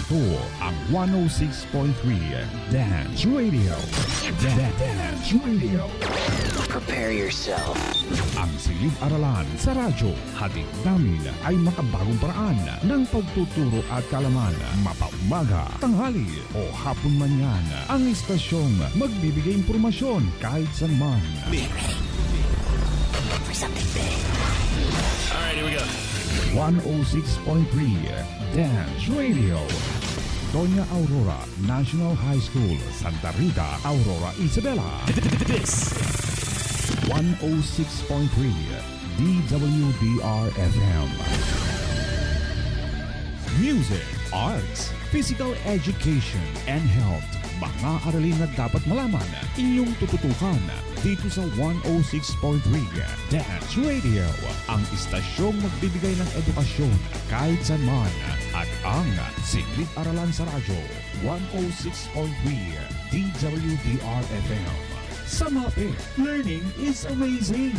Ito ang 106.3 Dance Radio. Dance Radio. Prepare yourself. Ang silid-aralan sa radyo, hatid namin ay makabagong paraan ng pagtuturo at kalaman. Mapaumaga, tanghali o hapon man yan. Ang istasyong magbibigay impormasyon kahit saan man. For something big. Alright, here we go. 106.3 Dance Radio. Doña Aurora National High School, Santa Rita, Aurora, Isabela. This 106.3 DWDR-FM. Music, arts, physical education, and health. Mga aralin na dapat malaman, inyong tututukan dito sa 106.3 Dance Radio. Ang istasyong magbibigay ng edukasyon kahit saan man at ang silid-aralan sa radyo. 106.3 DWDR-FM. Sa MAPEH, learning is amazing.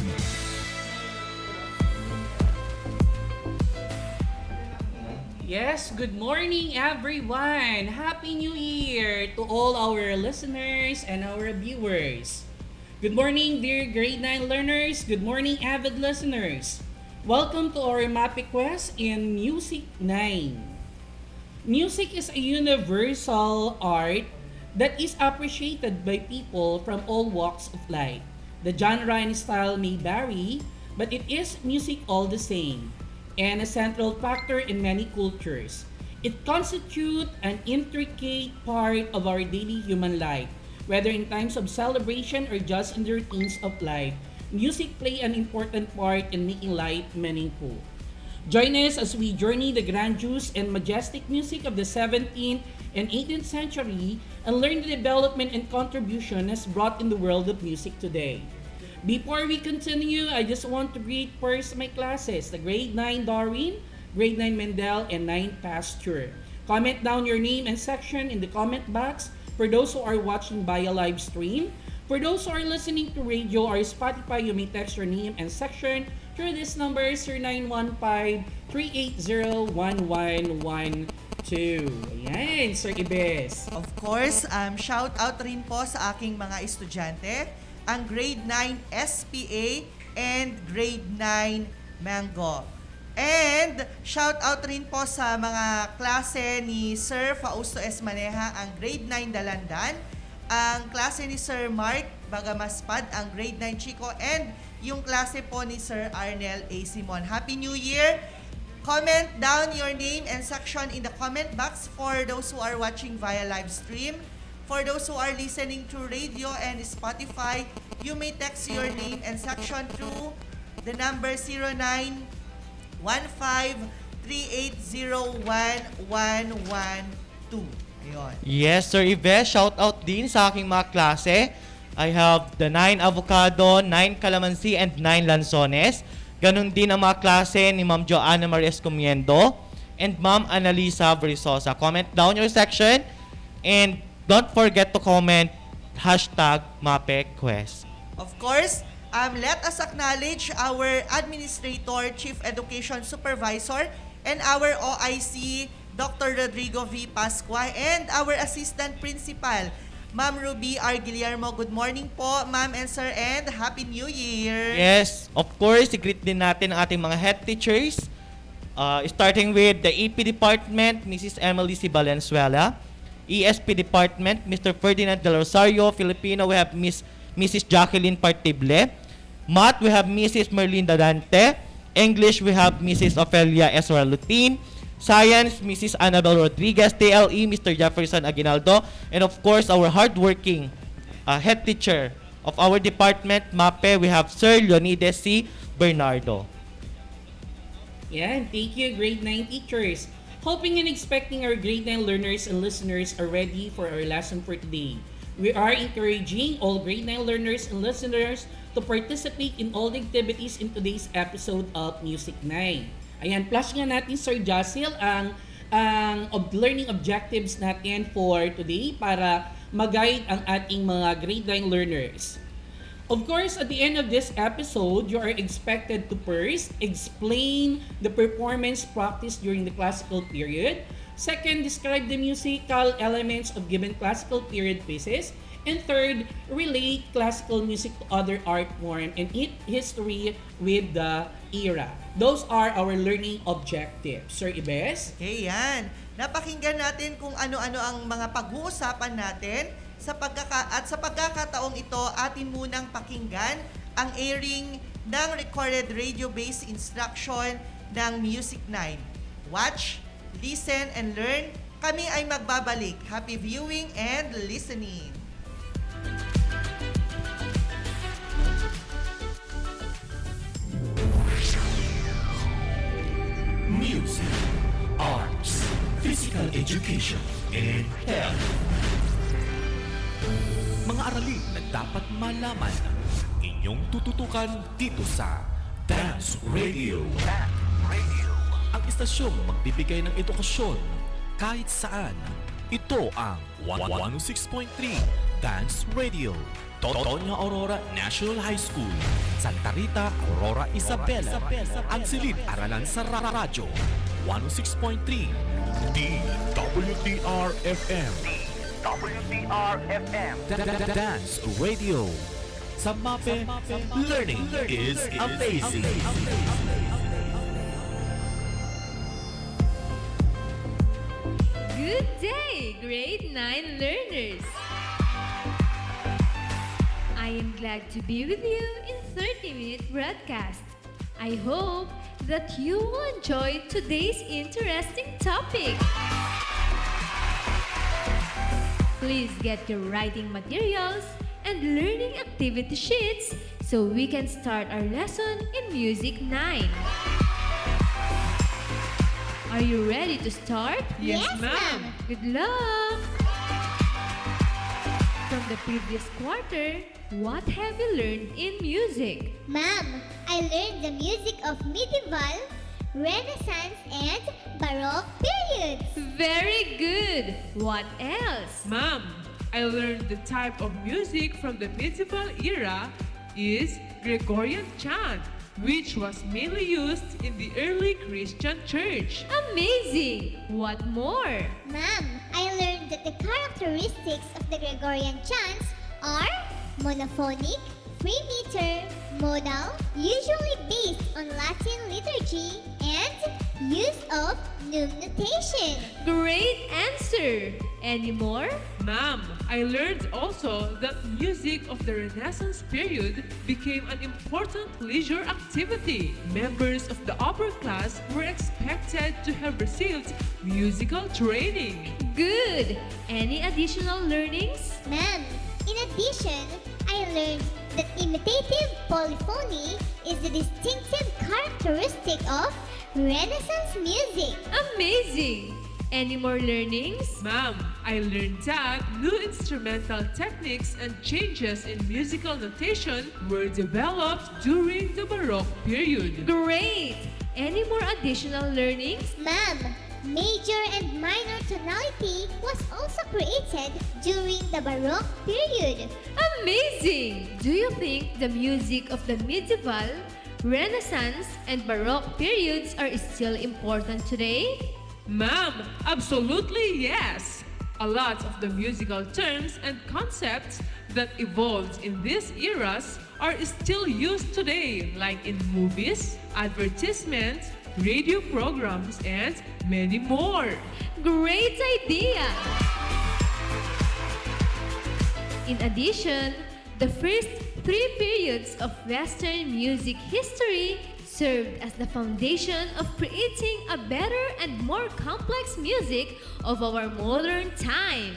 Yes, good morning everyone! Happy New Year to all our listeners and our viewers. Good morning dear grade 9 learners, good morning avid listeners. Welcome to our MAPEH quest in Music 9. Music is a universal art that is appreciated by people from all walks of life. The genre and style may vary, but it is music all the same, and a central factor in many cultures. It constitutes an intricate part of our daily human life, whether in times of celebration or just in the routines of life. Music play an important part in making life meaningful. Join us as we journey the grandiose and majestic music of the 17th and 18th century and learn the development and contribution has brought in the world of music today. Before we continue, I just want to greet first my classes, the grade 9 Darwin, grade 9 Mendel, and 9 Pasture. Comment down your name and section in the comment box for those who are watching via live stream. For those who are listening to radio or Spotify, you may text your name and section through this number 0915-380-1112. Ayan, Sir Ibes. Of course, shout out rin po sa aking mga estudyante, ang grade 9 SPA and grade 9 Mango. And shout out rin po sa mga klase ni Sir Fausto S. Maneja, ang grade 9 Dalandan, ang klase ni Sir Mark Bagamaspad, ang grade 9 Chico, and yung klase po ni Sir Arnel A. Simon. Happy New Year! Comment down your name and section in the comment box for those who are watching via live stream. For those who are listening to radio and Spotify, you may text your name and section through the number 0915-380-1112. Ayun. Yes, Sir Ives, shout out din sa aking mga klase. I have the 9 Avocado, 9 Calamansi, and 9 Lanzones. Ganon din ang mga klase ni Ma'am Joanna Maria Escomiendo and Ma'am Annalisa Verisosa. Comment down your section and don't forget to comment #MAPEHQuest. Of course, let us acknowledge our Administrator, Chief Education Supervisor, and our OIC, Dr. Rodrigo V. Pascua, and our Assistant Principal, Ma'am Ruby R. Guillermo. Good morning po, Ma'am and Sir, and Happy New Year! Yes, of course, i-greet din natin ang ating mga head teachers. Starting with the EP Department, Mrs. Emily C. Valenzuela. ESP Department, Mr. Ferdinand Del Rosario. Filipino, we have Mrs. Jacqueline Partible. Math, we have Mrs. Merlinda Dante. English, we have Mrs. Ofelia Esra Lutin. Science, Mrs. Annabel Rodriguez. TLE, Mr. Jefferson Aguinaldo. And of course, our hardworking head teacher of our department, MAPEH, we have Sir Leonidas C. Bernardo. Yan, thank you grade 9 teachers. Hoping and expecting our grade 9 learners and listeners are ready for our lesson for today. We are encouraging all grade 9 learners and listeners to participate in all the activities in today's episode of Music 9. Ayan, plus nga natin Sir Jacil ang learning objectives natin for today para mag-guide ang ating mga grade 9 learners. Of course, at the end of this episode, you are expected to first explain the performance practice during the classical period. Second, describe the musical elements of given classical period pieces. And third, relate classical music to other art form and its history with the era. Those are our learning objectives. Sir Ibes? Okay, yan. Napakinggan natin kung ano-ano ang mga pag-uusapan natin sa pagkakataong ito, atin munang pakinggan ang airing ng recorded radio-based instruction ng Music 9. Watch, listen, and learn. Kami ay magbabalik. Happy viewing and listening. Music, arts, physical education, and health. Mga aralin na dapat malaman, inyong tututukan dito sa Dance Radio. Ang istasyong magbibigay ng edukasyon kahit saan. Ito ang 106.3 Dance Radio. Totonia Aurora National High School, Santa Rita, Aurora, Isabela. Ang silid-aralan sa radyo. 106.3 DWDR-FM. Dance Radio. Sa MAPEH, learning is amazing. Good day, grade 9 learners! I am glad to be with you in 30-minute broadcast. I hope that you will enjoy today's interesting topic. Please get your writing materials and learning activity sheets so we can start our lesson in Music 9. Are you ready to start? Yes, ma'am. Good luck! From the previous quarter, what have you learned in music? Ma'am, I learned the music of medieval, Renaissance, and Baroque periods. Very good! What else? Ma'am, I learned the type of music from the medieval era is Gregorian chant, which was mainly used in the early Christian church. Amazing! What more? Ma'am, I learned that the characteristics of the Gregorian chants are monophonic, free meter, modal, usually based on Latin liturgy, and use of neume notation. Great answer! Any more? Ma'am, I learned also that music of the Renaissance period became an important leisure activity. Members of the upper class were expected to have received musical training. Good! Any additional learnings? Ma'am, in addition, I learned that imitative polyphony is the distinctive characteristic of Renaissance music. Amazing! Any more learnings? Ma'am, I learned that new instrumental techniques and changes in musical notation were developed during the Baroque period. Great! Any more additional learnings? Ma'am, major and minor tonality was also created during the Baroque period. Amazing! Do you think the music of the medieval, Renaissance, and Baroque periods are still important today? Ma'am, absolutely yes! A lot of the musical terms and concepts that evolved in these eras are still used today, like in movies, advertisements, radio programs, and many more. Great idea! In addition, the first 3 periods of Western music history served as the foundation of creating a better and more complex music of our modern time.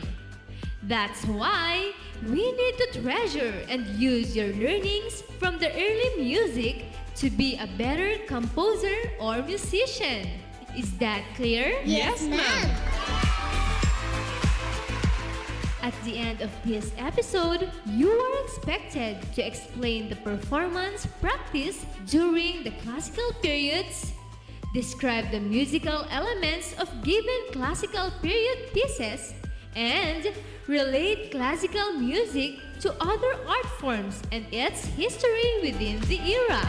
That's why we need to treasure and use your learnings from the early music to be a better composer or musician. Is that clear? Yes, ma'am. At the end of this episode, you are expected to explain the performance practice during the classical periods, describe the musical elements of given classical period pieces, and relate classical music to other art forms and its history within the era.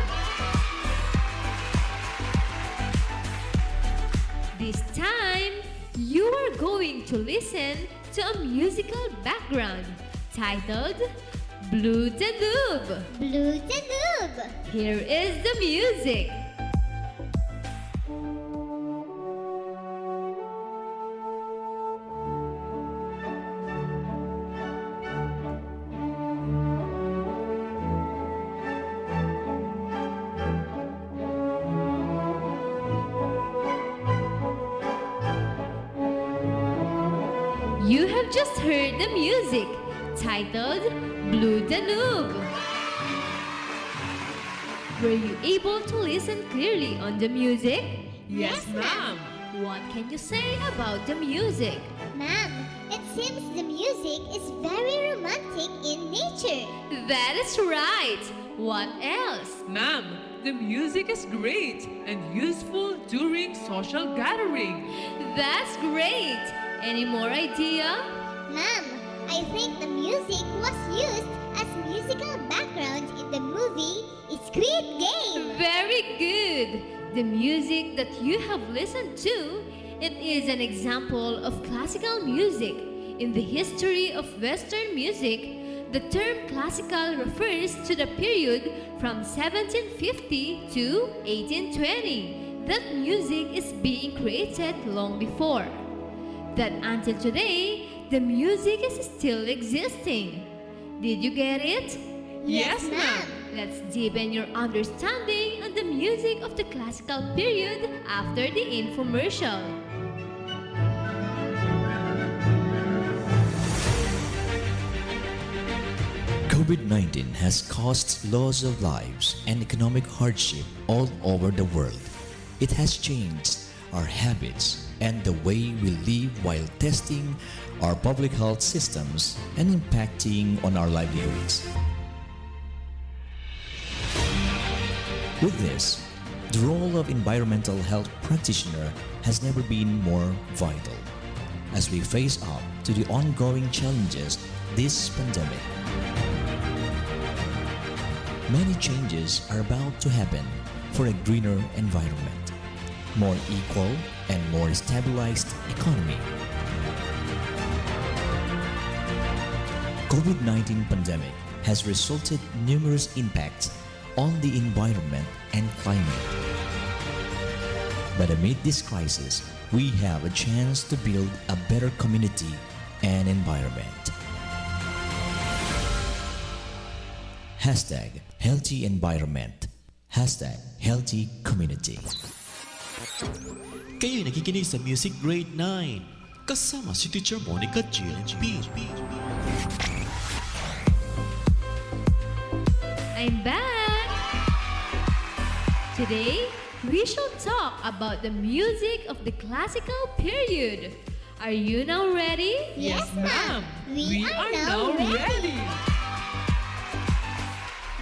This time, you are going to listen to a musical background titled Blue Danube. Blue Danube. Here is the music. You have just heard the music titled Blue Danube. Were you able to listen clearly on the music? Yes, ma'am. What can you say about the music? Ma'am, it seems the music is very romantic in nature. That is right. What else? Ma'am, the music is great and useful during social gathering. That's great. Any more idea? Ma'am, I think the music was used as musical background in the movie Squid Game. Very good. The music that you have listened to, it is an example of classical music. In the history of Western music, the term classical refers to the period from 1750 to 1820 that music is being created long before. That until today, the music is still existing. Did you get it? Yes, ma'am. Let's deepen your understanding on the music of the classical period after the infomercial. COVID-19 has caused loss of lives and economic hardship all over the world. It has changed our habits and the way we live while testing our public health systems and impacting on our livelihoods. With this, the role of environmental health practitioner has never been more vital as we face up to the ongoing challenges this pandemic. Many changes are about to happen for a greener environment, more equal and more stabilized economy. COVID-19 pandemic has resulted numerous impacts on the environment and climate. But amid this crisis, we have a chance to build a better community and environment. Hashtag healthy environment. Hashtag healthy community. Kayo'y nakikinig sa Music Grade 9 kasama si Teacher Monica GLP. I'm back! Today, we shall talk about the music of the classical period. Are you now ready? Yes, ma'am. We are now ready.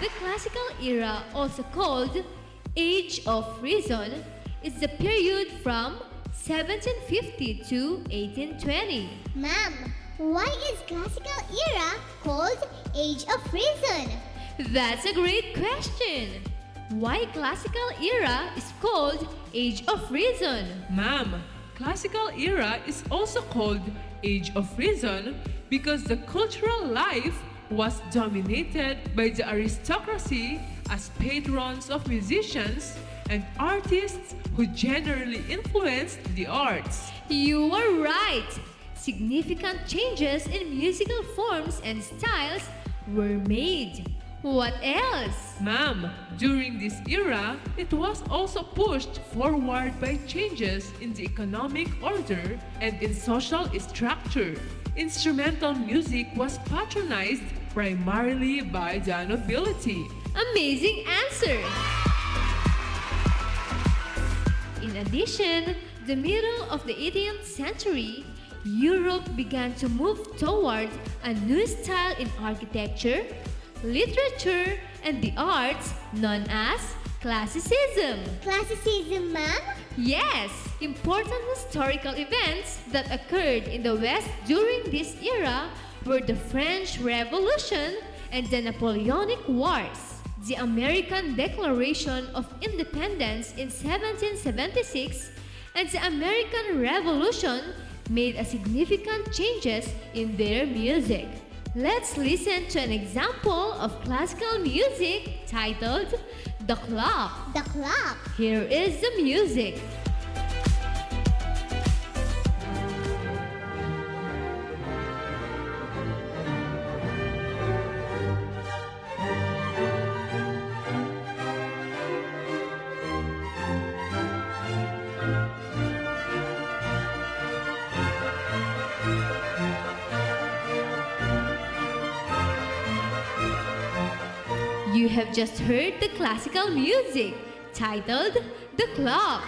The classical era, also called Age of Reason, is the period from 1750 to 1820. Ma'am, why is classical era called Age of Reason? That's a great question. Why classical era is called Age of Reason? Ma'am, classical era is also called Age of Reason because the cultural life was dominated by the aristocracy as patrons of musicians and artists who generally influenced the arts. You are right. Significant changes in musical forms and styles were made. What else? Ma'am, during this era, it was also pushed forward by changes in the economic order and in social structure. Instrumental music was patronized primarily by the nobility. Amazing answer! In addition, the middle of the 18th century, Europe began to move toward a new style in architecture, literature, and the arts known as classicism. Classicism, ma'am? Yes! Important historical events that occurred in the West during this era were the French Revolution and the Napoleonic Wars, the American Declaration of Independence in 1776, and the American Revolution made a significant changes in their music. Let's listen to an example of classical music titled The Clock. The clock. Here is the music. You have just heard the classical music titled The Clock.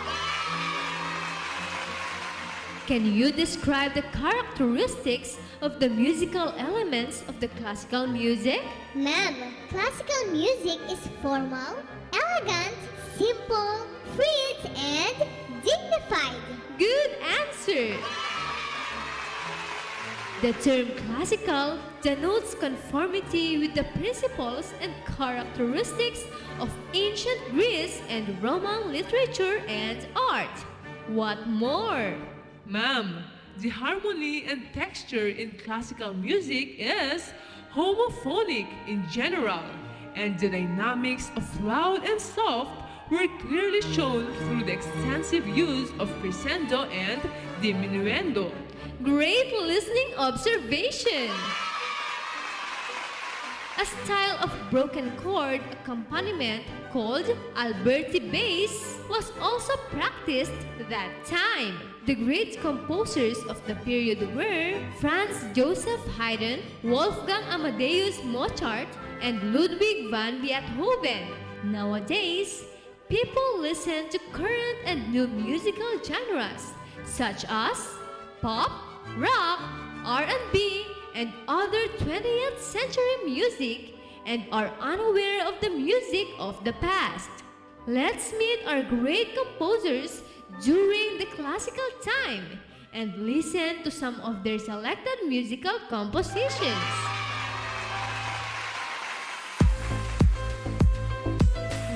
Can you describe the characteristics of the musical elements of the classical music? Ma'am, classical music is formal, elegant, simple, free, and dignified. Good answer! The term classical denotes conformity with the principles and characteristics of ancient Greece and Roman literature and art. What more? Ma'am, the harmony and texture in classical music is homophonic in general, and the dynamics of loud and soft were clearly shown through the extensive use of crescendo and diminuendo. Great listening observation! A style of broken chord accompaniment called Alberti bass was also practiced that time. The great composers of the period were Franz Joseph Haydn, Wolfgang Amadeus Mozart, and Ludwig van Beethoven. Nowadays, people listen to current and new musical genres such as pop, rock, R&B, and other 20th century music and are unaware of the music of the past. Let's meet our great composers during the classical time and listen to some of their selected musical compositions.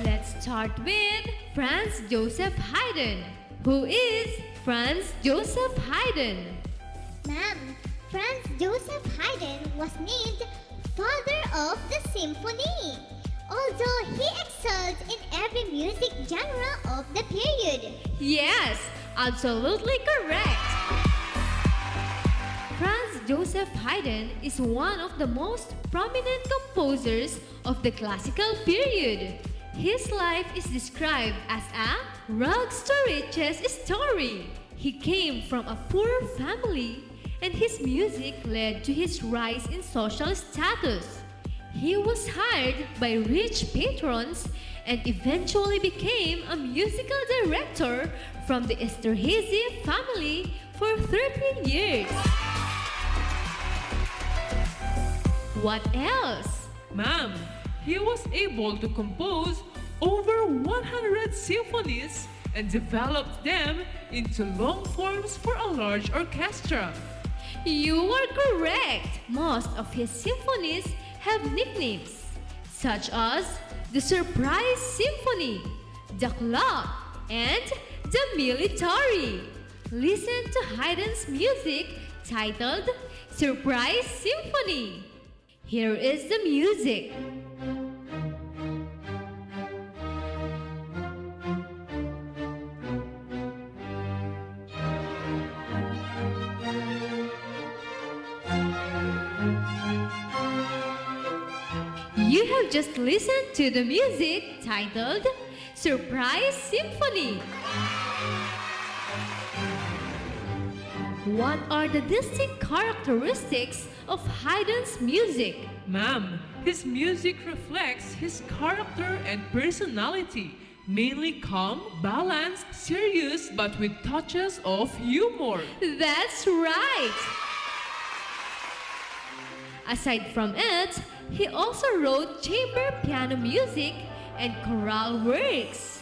Let's start with Franz Joseph Haydn. Who is Franz Joseph Haydn? Ma'am, Franz Joseph Haydn was named Father of the Symphony, although he excelled in every music genre of the period. Yes, absolutely correct. Franz Joseph Haydn is one of the most prominent composers of the classical period. His life is described as a rags to riches story. He came from a poor family, and his music led to his rise in social status. He was hired by rich patrons and eventually became a musical director from the Esterhazy family for 13 years. What else? Ma'am, he was able to compose over 100 symphonies and developed them into long forms for a large orchestra. You are correct! Most of his symphonies have nicknames, such as the Surprise Symphony, the Clock, and the Military. Listen to Haydn's music titled Surprise Symphony. Here is the music. You have just listened to the music titled Surprise Symphony. What are the distinct characteristics of Haydn's music? Ma'am, his music reflects his character and personality, mainly calm, balanced, serious, but with touches of humor. That's right! Aside from it, he also wrote chamber piano music and chorale works.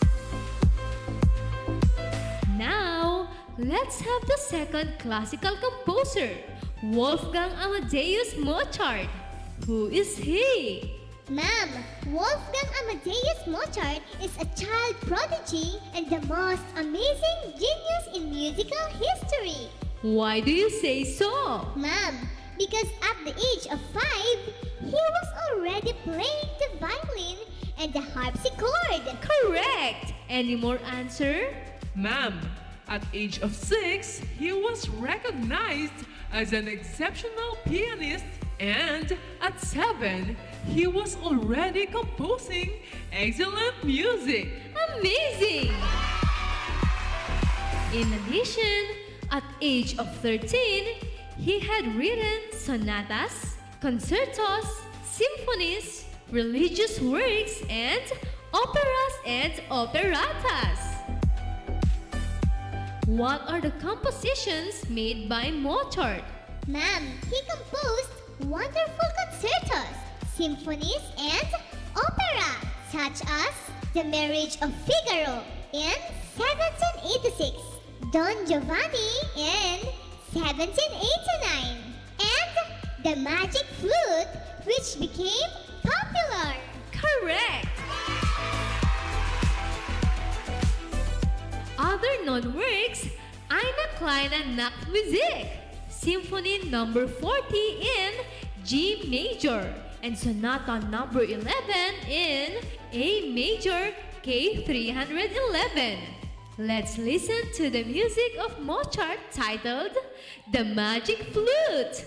Now, let's have the second classical composer, Wolfgang Amadeus Mozart. Who is he? Ma'am, Wolfgang Amadeus Mozart is a child prodigy and the most amazing genius in musical history. Why do you say so? Ma'am, because at the age of 5, he was already playing the violin and the harpsichord. Correct! Any more answer? Ma'am, at age of 6, he was recognized as an exceptional pianist, and at 7, he was already composing excellent music. Amazing! In addition, at age of 13, he had written sonatas, concertos, symphonies, religious works, and operas and operettas. What are the compositions made by Mozart? Ma'am, he composed wonderful concertos, symphonies, and opera, such as The Marriage of Figaro in 1786, Don Giovanni in 1789, and The Magic Flute, which became popular. Correct! Other known works, Eine kleine Nachtmusik, Symphony number 40 in G major, and Sonata number 11 in A major K311. Let's listen to the music of Mozart titled The Magic Flute.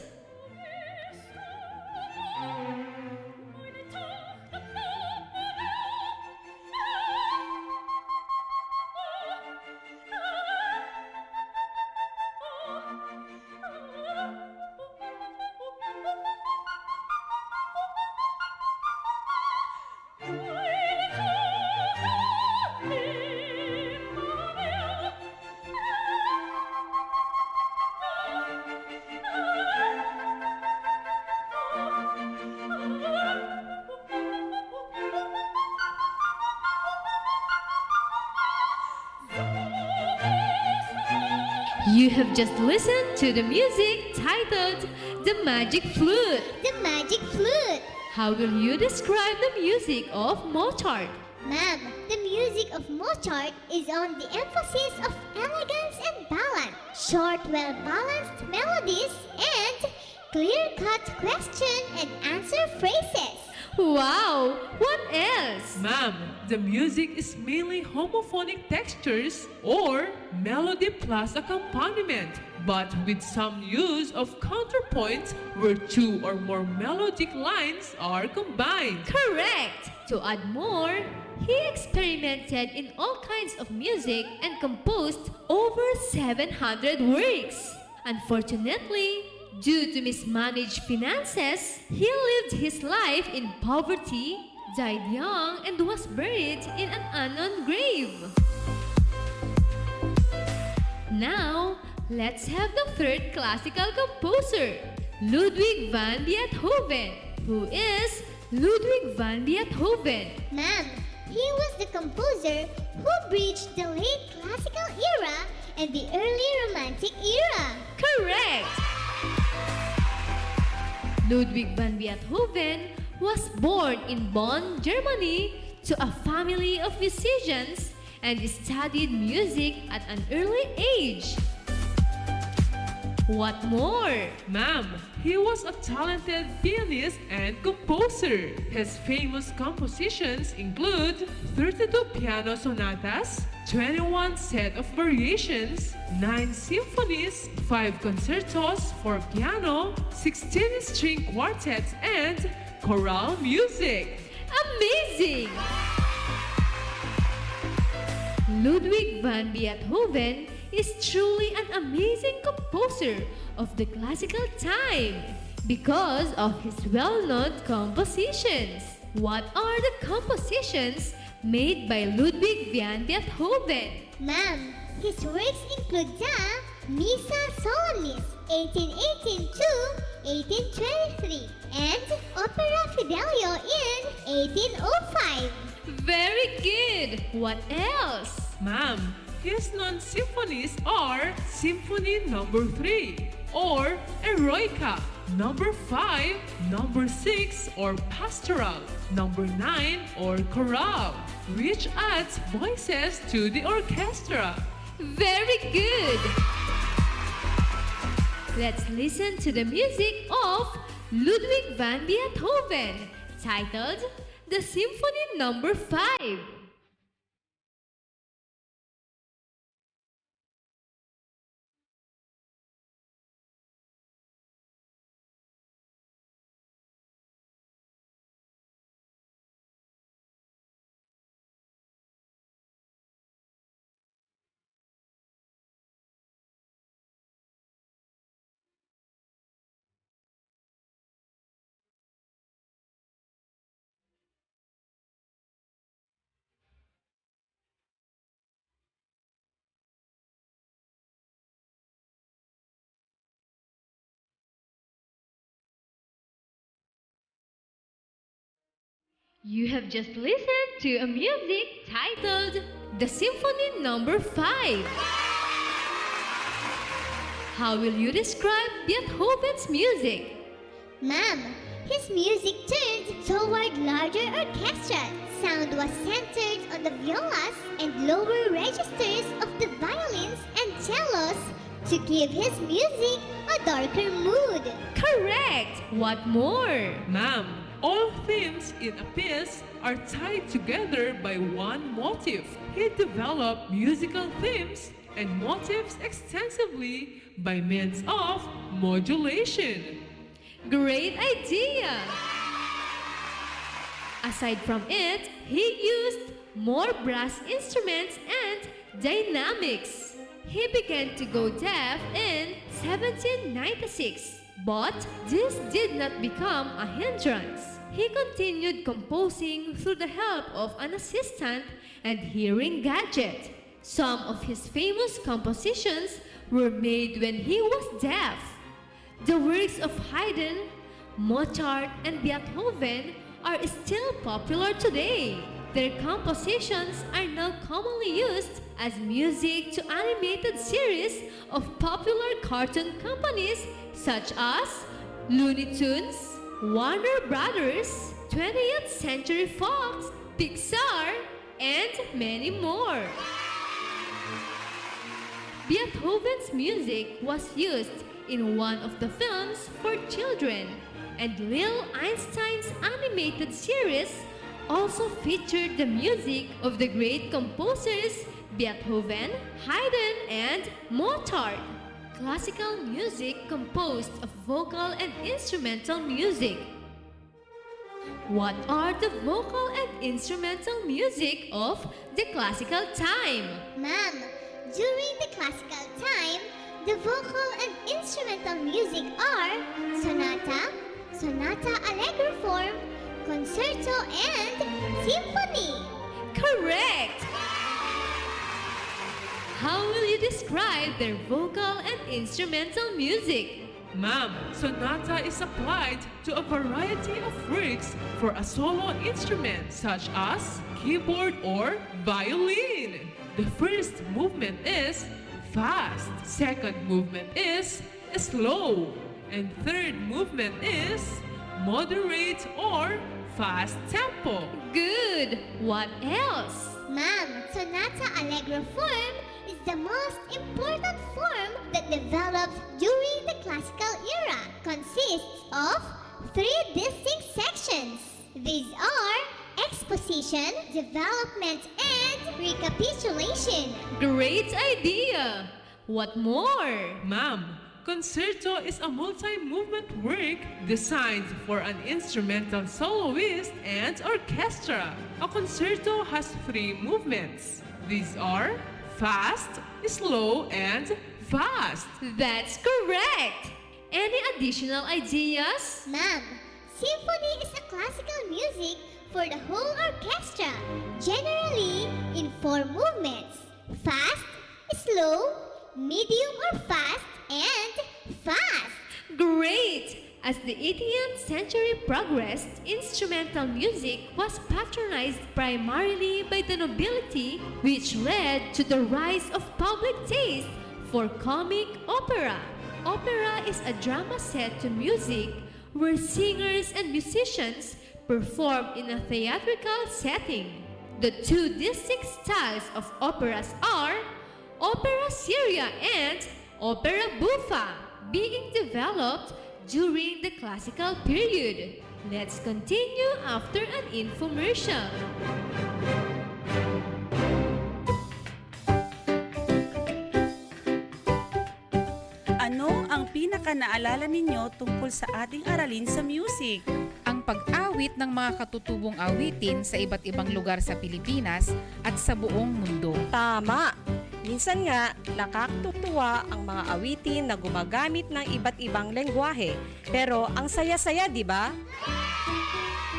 You have just listened to the music titled The Magic Flute. The Magic Flute. How will you describe the music of Mozart? Ma'am, the music of Mozart is on the emphasis of elegance and balance, short, well-balanced melodies, and clear-cut question and answer phrases. Wow! What else? Ma'am, the music is mainly homophonic textures or melody plus accompaniment, but with some use of counterpoints where two or more melodic lines are combined. Correct! To add more, he experimented in all kinds of music and composed over 700 works. Unfortunately, due to mismanaged finances, he lived his life in poverty, died young, and was buried in an unknown grave. Now, let's have the third classical composer, Ludwig van Beethoven. Who is Ludwig van Beethoven? Ma'am, he was the composer who bridged the late classical era and the early romantic era. Correct! Ludwig van Beethoven was born in Bonn, Germany, to a family of musicians and studied music at an early age. What more? Ma'am, he was a talented pianist and composer. His famous compositions include 32 piano sonatas, 21 set of variations, 9 symphonies, 5 concertos for piano, 16 string quartets, and choral music. Amazing! Ludwig van Beethoven is truly an amazing composer of the classical time because of his well-known compositions. What are the compositions made by Ludwig van Beethoven? Ma'am, his works include the Missa Solemnis 1818 to 1823 and Opera Fidelio in 1805. Very good! What else? Ma'am, His non-symphonies are Symphony Number 3 or Eroica, Number 5, Number 6 or Pastoral, Number 9 or Chorale, which adds voices to the orchestra. Very good! Let's listen to the music of Ludwig van Beethoven, titled The Symphony Number 5. You have just listened to a music titled The Symphony Number 5. How will you describe Beethoven's music? Ma'am, his music turned toward larger orchestra. Sound was centered on the violas and lower registers of the violins and cellos to give his music a darker mood. Correct! What more? Ma'am, all themes in a piece are tied together by one motif. He developed musical themes and motifs extensively by means of modulation. Great idea! Aside from it, he used more brass instruments and dynamics. He began to go deaf in 1796, but this did not become a hindrance. He continued composing through the help of an assistant and hearing gadget. Some of his famous compositions were made when he was deaf. The works of Hayden, Mozart, and Beethoven are still popular today. Their compositions are now commonly used as music to animated series of popular cartoon companies such as Looney Tunes, Warner Brothers, 20th Century Fox, Pixar, and many more. Beethoven's music was used in one of the films for children, and Lil Einstein's animated series also featured the music of the great composers Beethoven, Hayden, and Mozart. Classical music composed of vocal and instrumental music. What are the vocal and instrumental music of the classical time? Ma'am, during the classical time, the vocal and instrumental music are Sonata, Sonata Allegro form, Concerto, and Symphony. Correct! How will you describe their vocal and instrumental music? Ma'am, sonata is applied to a variety of works for a solo instrument such as keyboard or violin. The first movement is fast, second movement is slow, and third movement is moderate or fast tempo. Good! What else? Ma'am, Sonata Allegro form is the most important form that developed during the classical era. Consists of 3 distinct sections. These are exposition, development, and recapitulation. Great idea! What more? Ma'am, Concerto is a multi-movement work designed for an instrumental soloist and orchestra. A concerto has 3 movements. These are fast, slow, and fast. That's correct! Any additional ideas? Ma'am, symphony is a classical music for the whole orchestra, generally in 4 movements: fast, slow, medium or fast, and fast. Great! As the 18th century progressed, instrumental music was patronized primarily by the nobility, which led to the rise of public taste for comic opera. Opera is a drama set to music where singers and musicians perform in a theatrical setting. The two distinct styles of operas are opera seria and opera buffa, being developed during the classical period. Let's continue after an infomercial. Ano ang pinaka-naalala ninyo tungkol sa ating aralin sa music? Ang pag-awit ng mga katutubong awitin sa iba't ibang lugar sa Pilipinas at sa buong mundo. Tama! Minsan nga, nakakatutuwa ang mga awitin na gumagamit ng iba't ibang lengguwahe. Pero ang saya-saya, di ba?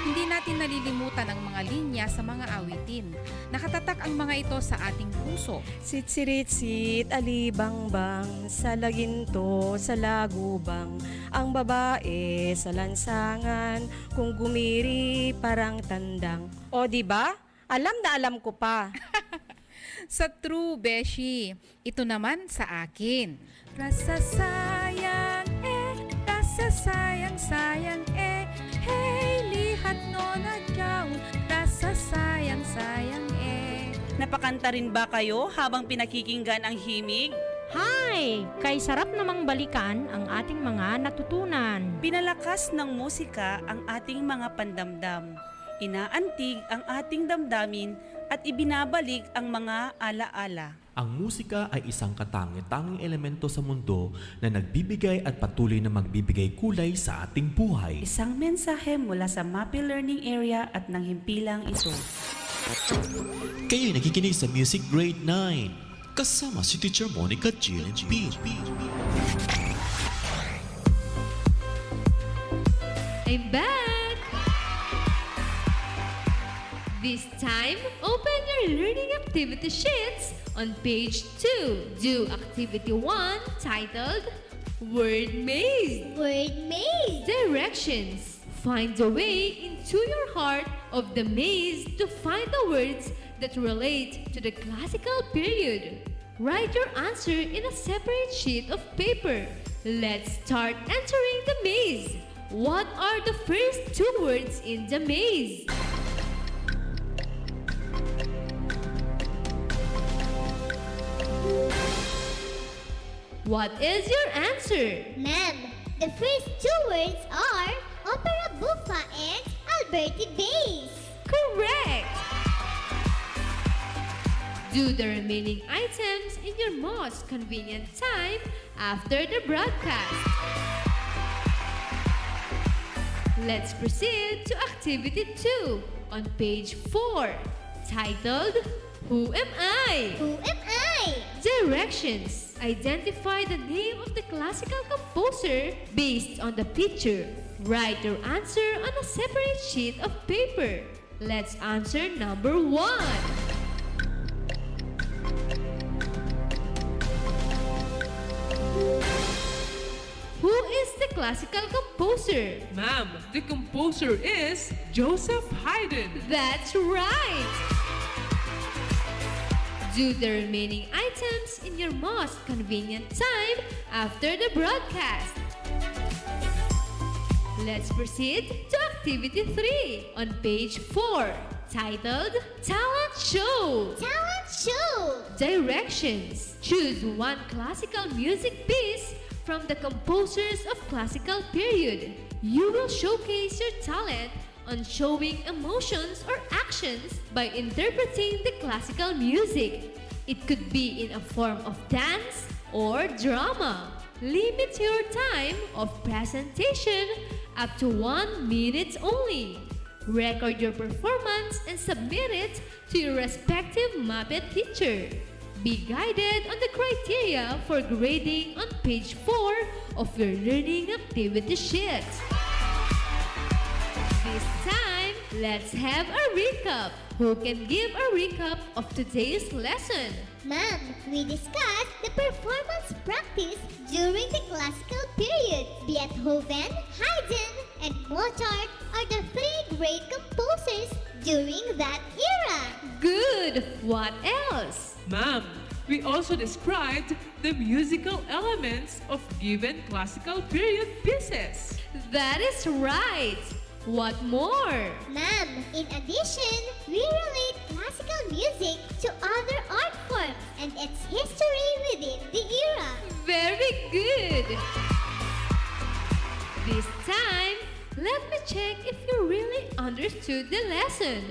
Hindi natin nalilimutan ang mga linya sa mga awitin. Nakatatak ang mga ito sa ating puso. Sitsirit-sit, alibangbang, sa laginto, sa lagubang. Ang babae sa lansangan, kung gumiri parang tandang. O di ba? Alam na alam ko pa. Sa true, Beshi. Ito naman sa akin. Rasa sayang rasa sayang hey, lihat no na jaw, rasa sayang Napakanta rin ba kayo habang pinakikinggan ang himig? Hi! Kay sarap namang balikan ang ating mga natutunan. Pinalakas ng musika ang ating mga pandamdam. Inaantig ang ating damdamin at ibinabalik ang mga alaala. Ang musika ay isang katangi-tanging elemento sa mundo na nagbibigay at patuloy na magbibigay kulay sa ating buhay. Isang mensahe mula sa MAPEH Learning Area at ng himpilang ito. Kayo'y nakikinig sa Music Grade 9 kasama si Teacher Monica, Jill, and Pete. I'm back! This time, open your learning activity sheets on page 2. Do activity 1 titled Word Maze. Word maze. Directions. Find the way into your heart of the maze to find the words that relate to the classical period. Write your answer in a separate sheet of paper. Let's start entering the maze. What are the first two words in the maze? What is your answer? Ma'am, the first two words are opera buffa and Alberti bass. Correct! Do the remaining items in your most convenient time after the broadcast. Let's proceed to activity 2 on page 4, titled Who Am I? Who am I? Directions. Identify the name of the classical composer based on the picture. Write your answer on a separate sheet of paper. Let's answer number 1. Who is the classical composer? Ma'am, the composer is Joseph Hayden. That's right! Do the remaining items in your most convenient time after the broadcast. Let's proceed to activity 3 on page 4, titled Talent Show. Talent show. Directions. Choose one classical music piece from the composers of classical period. You will showcase your talent on showing emotions or actions by interpreting the classical music. It could be in a form of dance or drama. Limit your time of presentation up to 1 minute only. Record your performance and submit it to your respective MAPEH teacher. Be guided on the criteria for grading on page 4 of your learning activity sheet. This time, let's have a recap. Who can give a recap of today's lesson? Ma'am, we discussed the performance practice during the classical period. The Beethoven, Hayden, and Mozart are the three great composers during that era. Good! What else? Ma'am, we also described the musical elements of given classical period pieces. That is right! What more? Ma'am, in addition, we relate classical music to other art forms and its history within the era. Very good! This time, let me check if you really understood the lesson.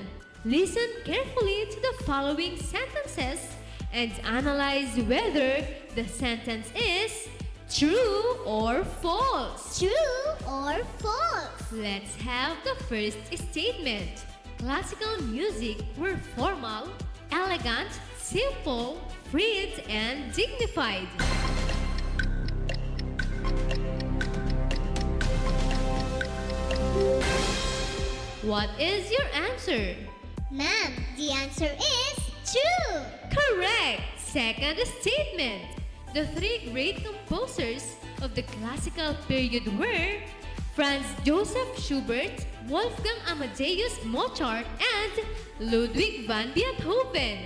Listen carefully to the following sentences and analyze whether the sentence is true or false. True or false? Let's have the first statement. Classical music were formal, elegant, simple, free, and dignified. What is your answer? Ma'am, the answer is true. Correct! Second statement. The three great composers of the classical period were Franz Joseph Schubert, Wolfgang Amadeus Mozart, and Ludwig van Beethoven.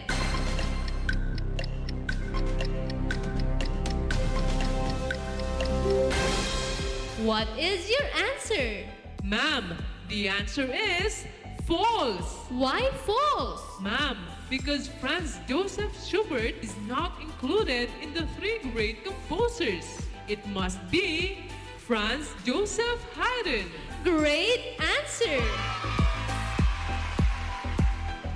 What is your answer? Ma'am, the answer is false. Why false? Ma'am, because Franz Joseph Schubert is not included in the three great composers. It must be Franz Joseph Haydn. Great answer!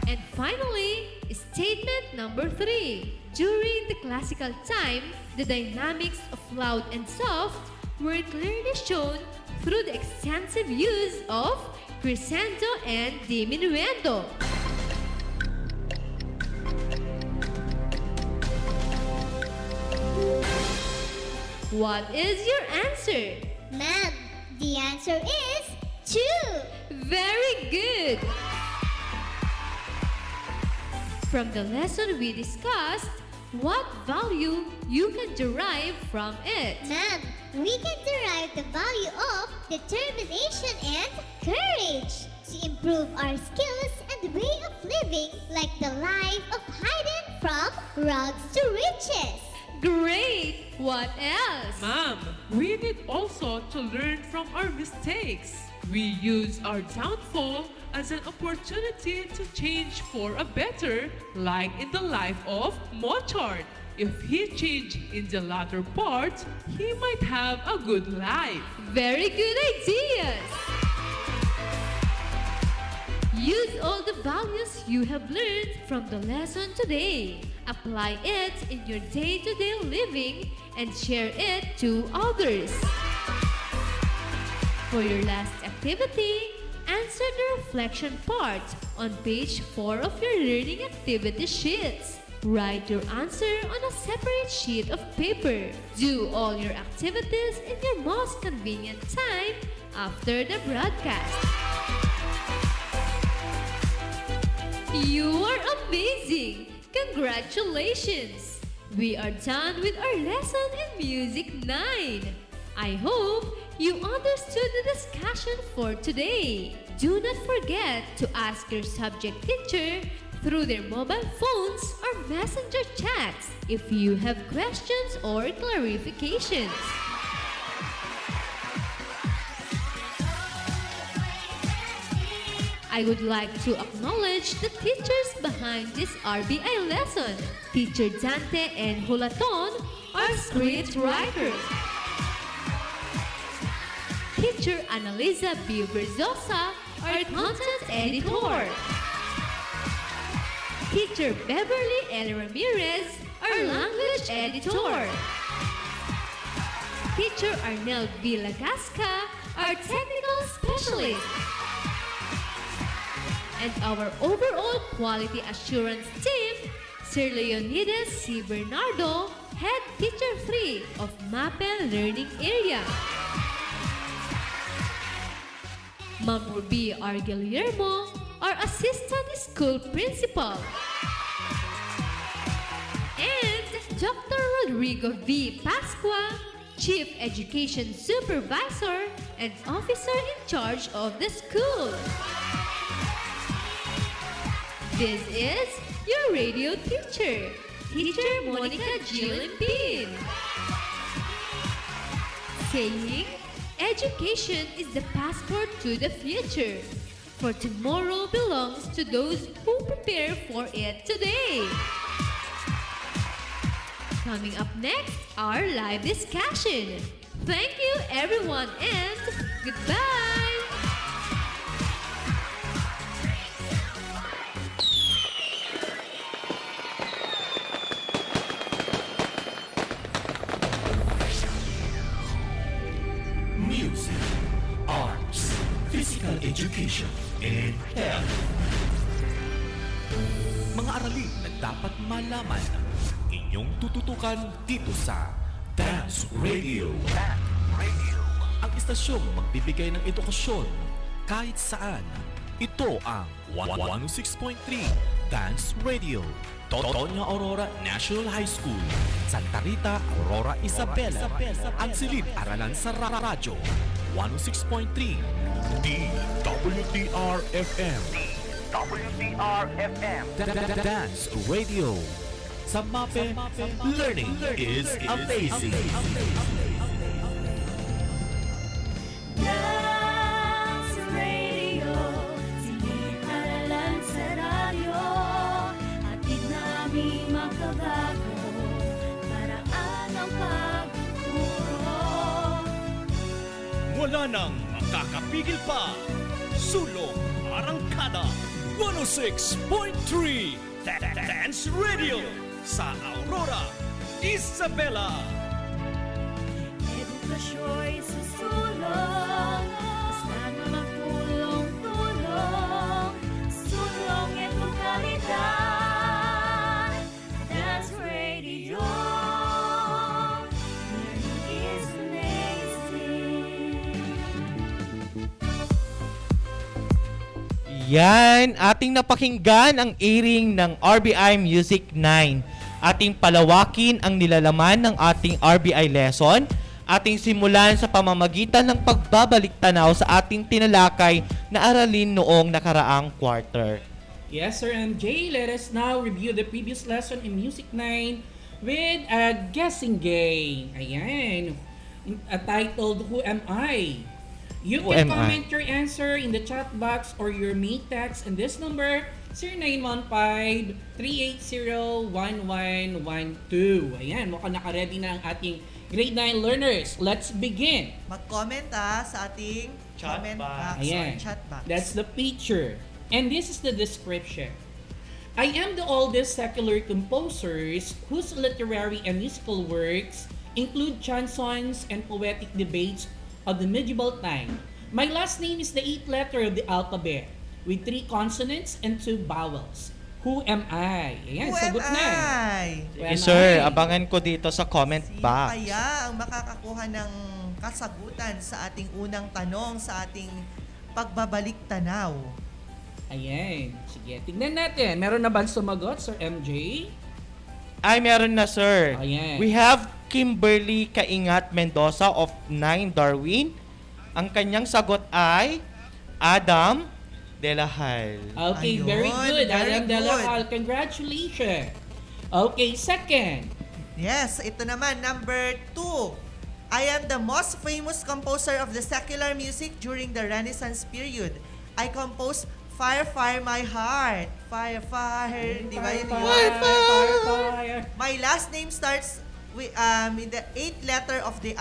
And finally, statement number 3. During the classical time, the dynamics of loud and soft were clearly shown through the extensive use of crescendo and diminuendo. What is your answer? Ma'am, the answer is true. Very good! From the lesson we discussed, what value you can derive from it? Ma'am, we can derive the value of determination and courage to improve our skills and way of living, like the life of Haydn from rags to riches. Great! What else? Ma'am, we need also to learn from our mistakes. We use our downfall as an opportunity to change for a better, like in the life of Mozart. If he changed in the latter part, he might have a good life. Very good ideas! Use all the values you have learned from the lesson today. Apply it in your day-to-day living and share it to others. For your last activity, answer the reflection part on page 4 of your learning activity sheets. Write your answer on a separate sheet of paper. Do all your activities in your most convenient time after the broadcast. You are amazing! Congratulations! We are done with our lesson in Music 9. I hope you understood the discussion for today. Do not forget to ask your subject teacher through their mobile phones or messenger chats if you have questions or clarifications. I would like to acknowledge the teachers behind this RBI lesson. Teacher Dante and Hulaton are script writers. Teacher Annalisa B. Berzosa, our content editor. Teacher Beverly L. Ramirez, our language editor. Teacher Arnel V. Lagasca, our technical specialist. And our overall quality assurance team, Sir Leonidas C. Bernardo, Head Teacher 3 of MAPEH Learning Area. Ma'am Ruby R. Guillermo, our Assistant School Principal. And Dr. Rodrigo V. Pascua, Chief Education Supervisor, and Officer in charge of the school. This is your radio teacher, Teacher Monica Gillimpin. Saying, education is the passport to the future. For tomorrow belongs to those who prepare for it today. Coming up next, our live discussion. Thank you everyone and goodbye! Music, arts, physical education, and health. Mga aralin na dapat malaman, inyong tututukan dito sa Dance Radio. Ang istasyong magbibigay ng edukasyon kahit saan. Ito ang 106.3 Dance Radio. Totonia Aurora National High School, Santa Rita, Aurora, Isabela. Ang silid-aralan sa radyo. 106.3 DWDR-FM. Dance Radio. Sa MAPEH, learning is amazing. Dance Radio, silid-aralan sa radyo. Hatid namin makabago, paraan ang pagtuturo. Wala nang makakapigil pa. Sulong Arangkada 106.3 Dance Radio sa Aurora, Isabela. Edukasyo'y susulong, basta na magtulong-tulong. Sulong edukalidad, Dance Radio. Learning is amazing. Yan, ating napakinggan ang airing ng RBI Music 9. Ating palawakin ang nilalaman ng ating RBI lesson. Ating simulan sa pamamagitan ng pagbabalik tanaw sa ating tinalakay na aralin noong nakaraang quarter. Yes, Sir MJ. Let us now review the previous lesson in Music 9 with a guessing game. Ayan. Titled, Who Am I? You can comment your answer in the chat box or your main text in this number, 0915-380-1112. Ayan, mukhang naka-ready na ang ating grade 9 learners. Let's begin. Mag-comment sa ating Chat comment box. box. Ayan. Chat box. That's the picture. And this is the description. I am the oldest secular composers whose literary and musical works include chansons and poetic debates of the medieval time. My last name is the 8th letter of the alphabet with 3 consonants and 2 vowels. Who am I? Ayan, Who sagot am na. I? Who Yes, am sir. I? Abangan ko dito sa comment box. Kaya ang makakakuha ng kasagutan sa ating unang tanong sa ating pagbabalik tanaw. Ayan. Sige, tignan natin. Meron na ba sumagot, Sir MJ? Ay, meron na, sir. Ayan. We have Kimberly Kaingat Mendoza of 9 Darwin. Ang kanyang sagot ay Adam Delahal. Okay, Ayun, very good. very Alam good. Dalakal, congratulations. Okay, second. Yes, ito naman, number 2. I am the most famous composer of the secular music during the Renaissance period. I composed Fire, Fire, My Heart. Fire, Fire. Di ba yun? Fire. My last name starts with, in the 8th letter of the...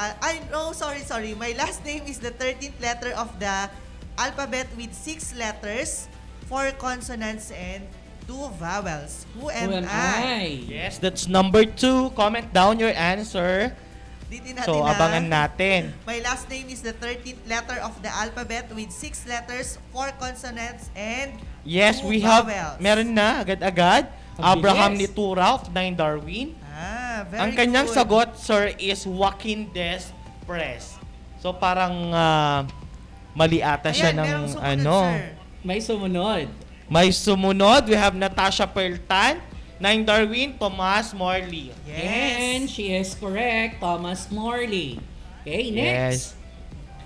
sorry. My last name is the 13th letter of the alphabet with 6 letters, 4 consonants, and 2 vowels. Who am I? Yes, that's number 2. Comment down your answer. Ditin natin So, na. abangan natin. My last name is the 13th letter of the alphabet with 6 letters, 4 consonants, and Yes, 2 we have, vowels. meron na, agad-agad. Ang Abraham bilis. Nitura of 9 Darwin. Very Ang kanyang good. sagot, sir, is Joaquin Des Press. So, parang mali ata siya Ayan, ng merong sumunod, ano. sir. May sumunod. May sumunod. We have Natasha Perltan, 9 Darwin, Thomas Morley. And she is correct, Thomas Morley. Okay, next. Yes.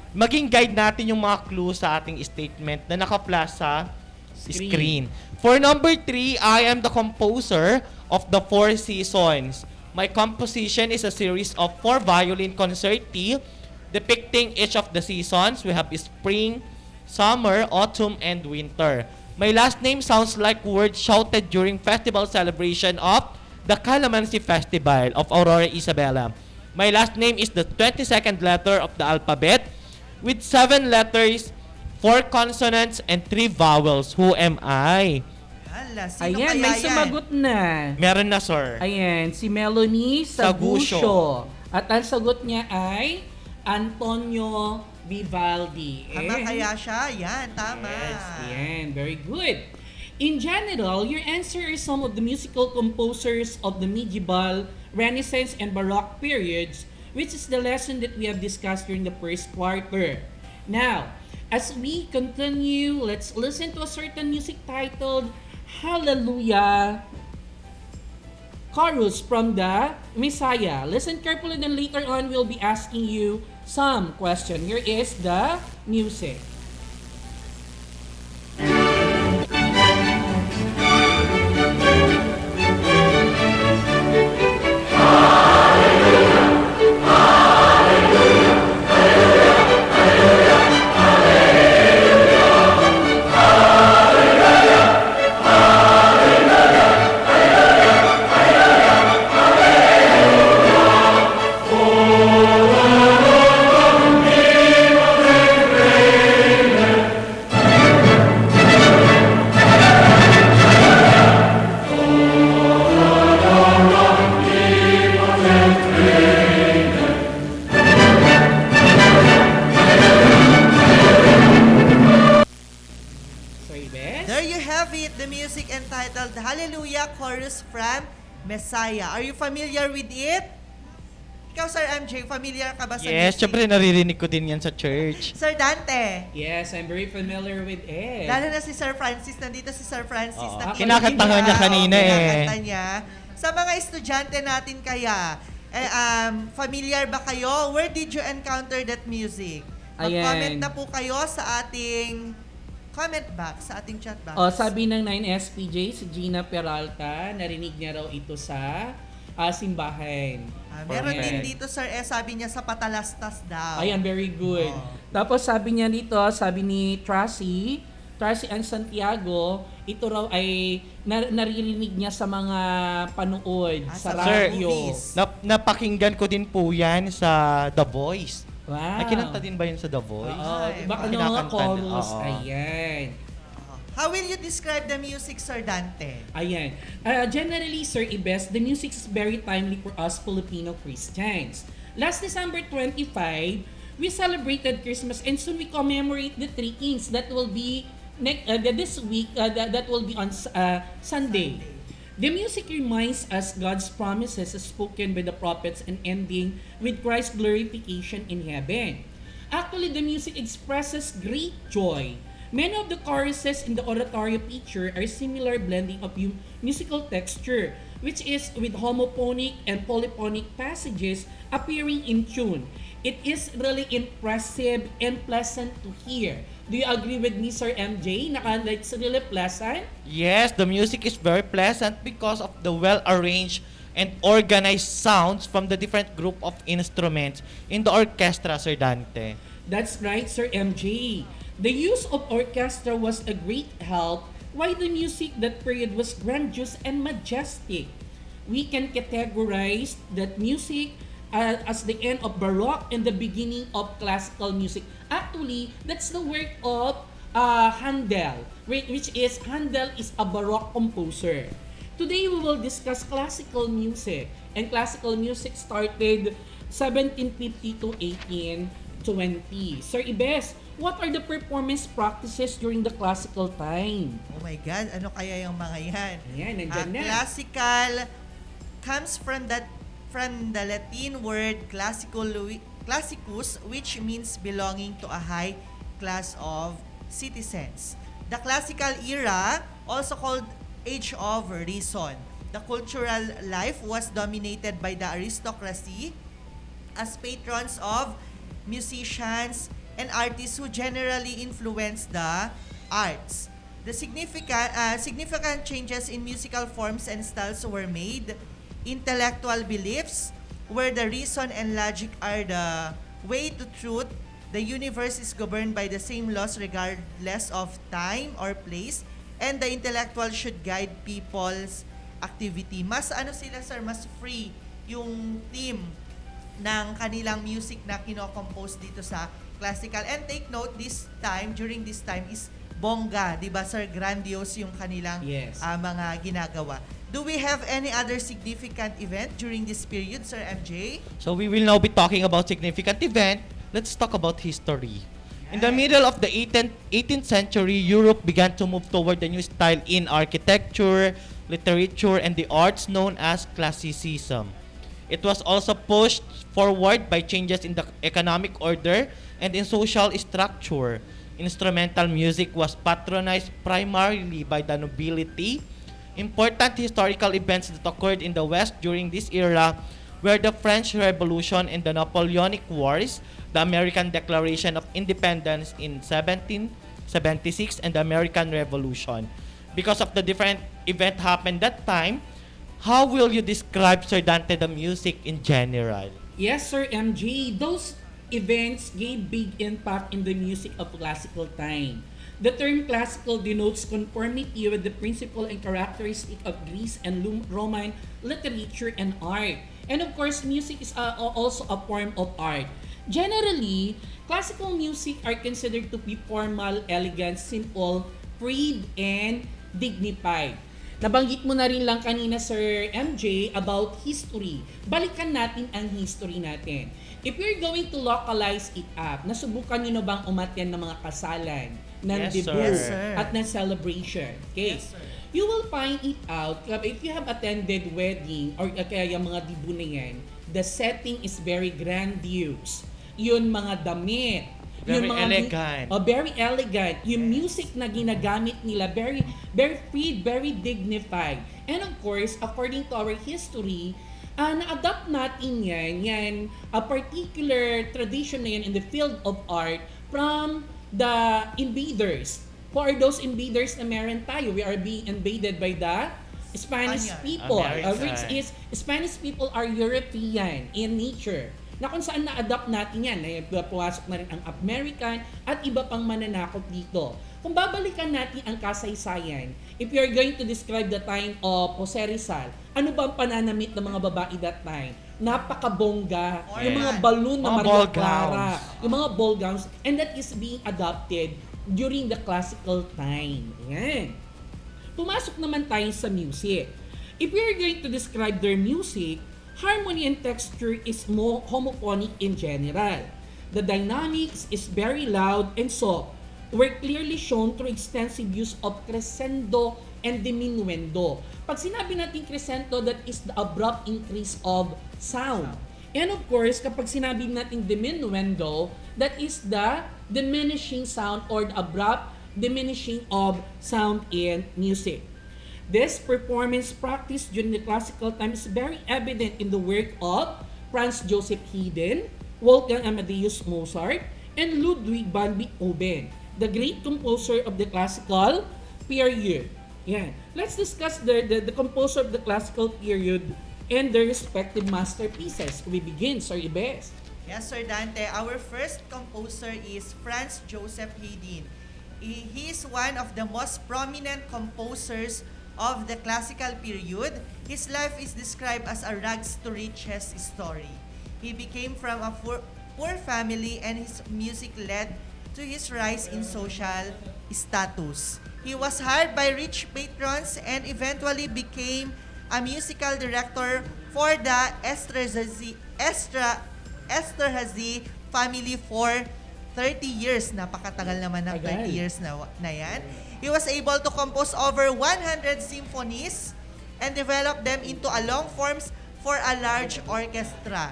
Maging guide natin yung mga clues sa ating statement na naka-flash sa screen. For number 3, I am the composer of the 4 seasons. My composition is a series of 4 violin concerti depicting each of the seasons. We have spring, summer, autumn, and winter. My last name sounds like words shouted during festival celebration of the Calamansi Festival of Aurora Isabela. My last name is the 22nd letter of the alphabet with 7 letters, 4 consonants, and 3 vowels. Who am I? Hala, sino Ayan, kaya may yan? sumagot na. Meron na, sir. Ayan, si Melanie Sagusyo. At ang sagot niya ay Antonio Vivaldi. Tama kaya siya? Yan, tama. Yes, yan. Very good. In general, your answer is some of the musical composers of the medieval, Renaissance, and Baroque periods, which is the lesson that we have discussed during the first quarter. Now, as we continue, let's listen to a certain music titled Hallelujah Chorus from the Messiah. Listen carefully, then later on we'll be asking you some question. Here is the music. There you have it, the music entitled Hallelujah Chorus from Messiah. Are you familiar with it? Ikaw, Sir MJ, familiar ka ba sa Yes, music? syempre naririnig ko din yan sa church. Sir Dante? Yes, I'm very familiar with it. Lalo na si Sir Francis. Nandito si Sir Francis. Oo. Kinakanta nga niya kanina Kinakanta niya. Sa mga estudyante natin kaya, familiar ba kayo? Where did you encounter that music? Mag-comment Ayan. na po kayo sa ating comment box, sa ating chat box. Sabi ng 9SPJ, si Gina Peralta, narinig niya raw ito sa simbahan. Meron din dito, Sir, sabi niya sa Patalastas daw. Ayan, very good. Tapos sabi niya dito, sabi ni Tracy Ann Santiago, ito raw ay naririnig niya sa mga panood sa radio. Napakinggan ko din po yan sa The Voice. Wow. Kinanta din ba yun sa The Voice? Baka mga chorus. Ayan. How will you describe the music, Sir Dante? Ayan. Generally, Sir Ibes, the music is very timely for us Filipino Christians. Last December 25, we celebrated Christmas and soon we commemorate the Three Kings that will be this week, that will be on Sunday. The music reminds us God's promises spoken by the prophets and ending with Christ's glorification in heaven. Actually, the music expresses great joy. Many of the choruses in the oratorio picture are similar blending of musical texture, which is with homophonic and polyphonic passages appearing in tune. It is really impressive and pleasant to hear. Do you agree with me, Sir MJ? It's really pleasant? Yes, the music is very pleasant because of the well-arranged and organized sounds from the different group of instruments in the orchestra, Sir Dante. That's right, Sir MJ. The use of orchestra was a great help, while the music that period was grandiose and majestic. We can categorize that music as the end of Baroque and the beginning of classical music. Actually, that's the work of Handel, which is Handel is a Baroque composer. Today, we will discuss classical music. And classical music started 1750 to 1820. Sir Ibes, what are the performance practices during the classical time? Oh my God, ano kaya yung mga yan? Ayan, nandyan na. Classical comes from the Latin word classicus, which means belonging to a high class of citizens. The classical era, also called Age of Reason, The cultural life was dominated by the aristocracy as patrons of musicians and artists who generally influenced the arts. The significant changes in musical forms and styles were made. Intellectual beliefs, where the reason and logic are the way to truth, the universe is governed by the same laws regardless of time or place, and the intellectual should guide people's activity. Mas sila sir, mas free yung theme ng kanilang music na kino-compose dito sa classical. And take note, during this time is bongga, di ba sir? Grandiose yung kanilang mga ginagawa. Do we have any other significant event during this period, Sir MJ? So we will now be talking about significant event. Let's talk about history. In the middle of the 18th century, Europe began to move toward the new style in architecture, literature, and the arts known as classicism. It was also pushed forward by changes in the economic order and in social structure. Instrumental music was patronized primarily by the nobility. Important historical events that occurred in the West during this era were the French Revolution and the Napoleonic Wars, the American Declaration of Independence in 1776, and the American Revolution. Because of the different event happened that time, how will you describe, Sir Dante, the music in general? Yes, Sir MJ. Those events gave big impact in the music of classical time. The term classical denotes conformity with the principle and characteristic of Greece and Roman literature and art. And of course, music is also a form of art. Generally, classical music are considered to be formal, elegant, simple, free, and dignified. Nabanggit mo na rin lang kanina, Sir MJ, about history. Balikan natin ang history natin. If you're going to localize it up, nasubukan nyo na bang umattend ng mga kasalan, ng debut, at ng celebration? Okay? Yes, sir. You will find it out if you have attended wedding or kaya yung mga debut na yan, the setting is very grandiose. Yun mga damit, Very elegant. Very elegant. Yung music na ginagamit nila, very free, very dignified. And of course, according to our history, na-adapt natin yan, a particular tradition na yan in the field of art from the invaders. For those invaders na meron tayo, we are being invaded by the Spanish people. Which is, Spanish people are European in nature. Na kung saan na-adapt natin yan, pumasok na rin ang American at iba pang mananakop dito. Kung babalikan natin ang kasaysayan, if you're going to describe the time of Jose Rizal, ano ba ang pananamit ng mga babae that time? Napakabongga, yung mga balloon na Maria Clara, yung mga ball gowns, and that is being adopted during the classical time. Ayan. Pumasok naman tayo sa music. If you're going to describe their music, harmony and texture is more homophonic in general. The dynamics is very loud and soft, were clearly shown through extensive use of crescendo and diminuendo. Pag sinabi natin crescendo, that is the abrupt increase of sound. And of course, kapag sinabi natin diminuendo, that is the diminishing sound or the abrupt diminishing of sound in music. This performance practice during the classical time is very evident in the work of Franz Joseph Hayden, Wolfgang Amadeus Mozart, and Ludwig Van Beethoven, the great composer of the classical period. Yeah. Let's discuss the composer of the classical period and their respective masterpieces. We begin, Sir Ibes. Yes, Sir Dante. Our first composer is Franz Joseph Hayden. He is one of the most prominent composers of the classical period. His life is described as a rags to riches story. He became from a poor family and his music led to his rise in social status. He was hired by rich patrons and eventually became a musical director for the Esterhazy family for 30 years. Napakatagal naman ng 30 years na yan. He was able to compose over 100 symphonies and develop them into a long forms for a large orchestra.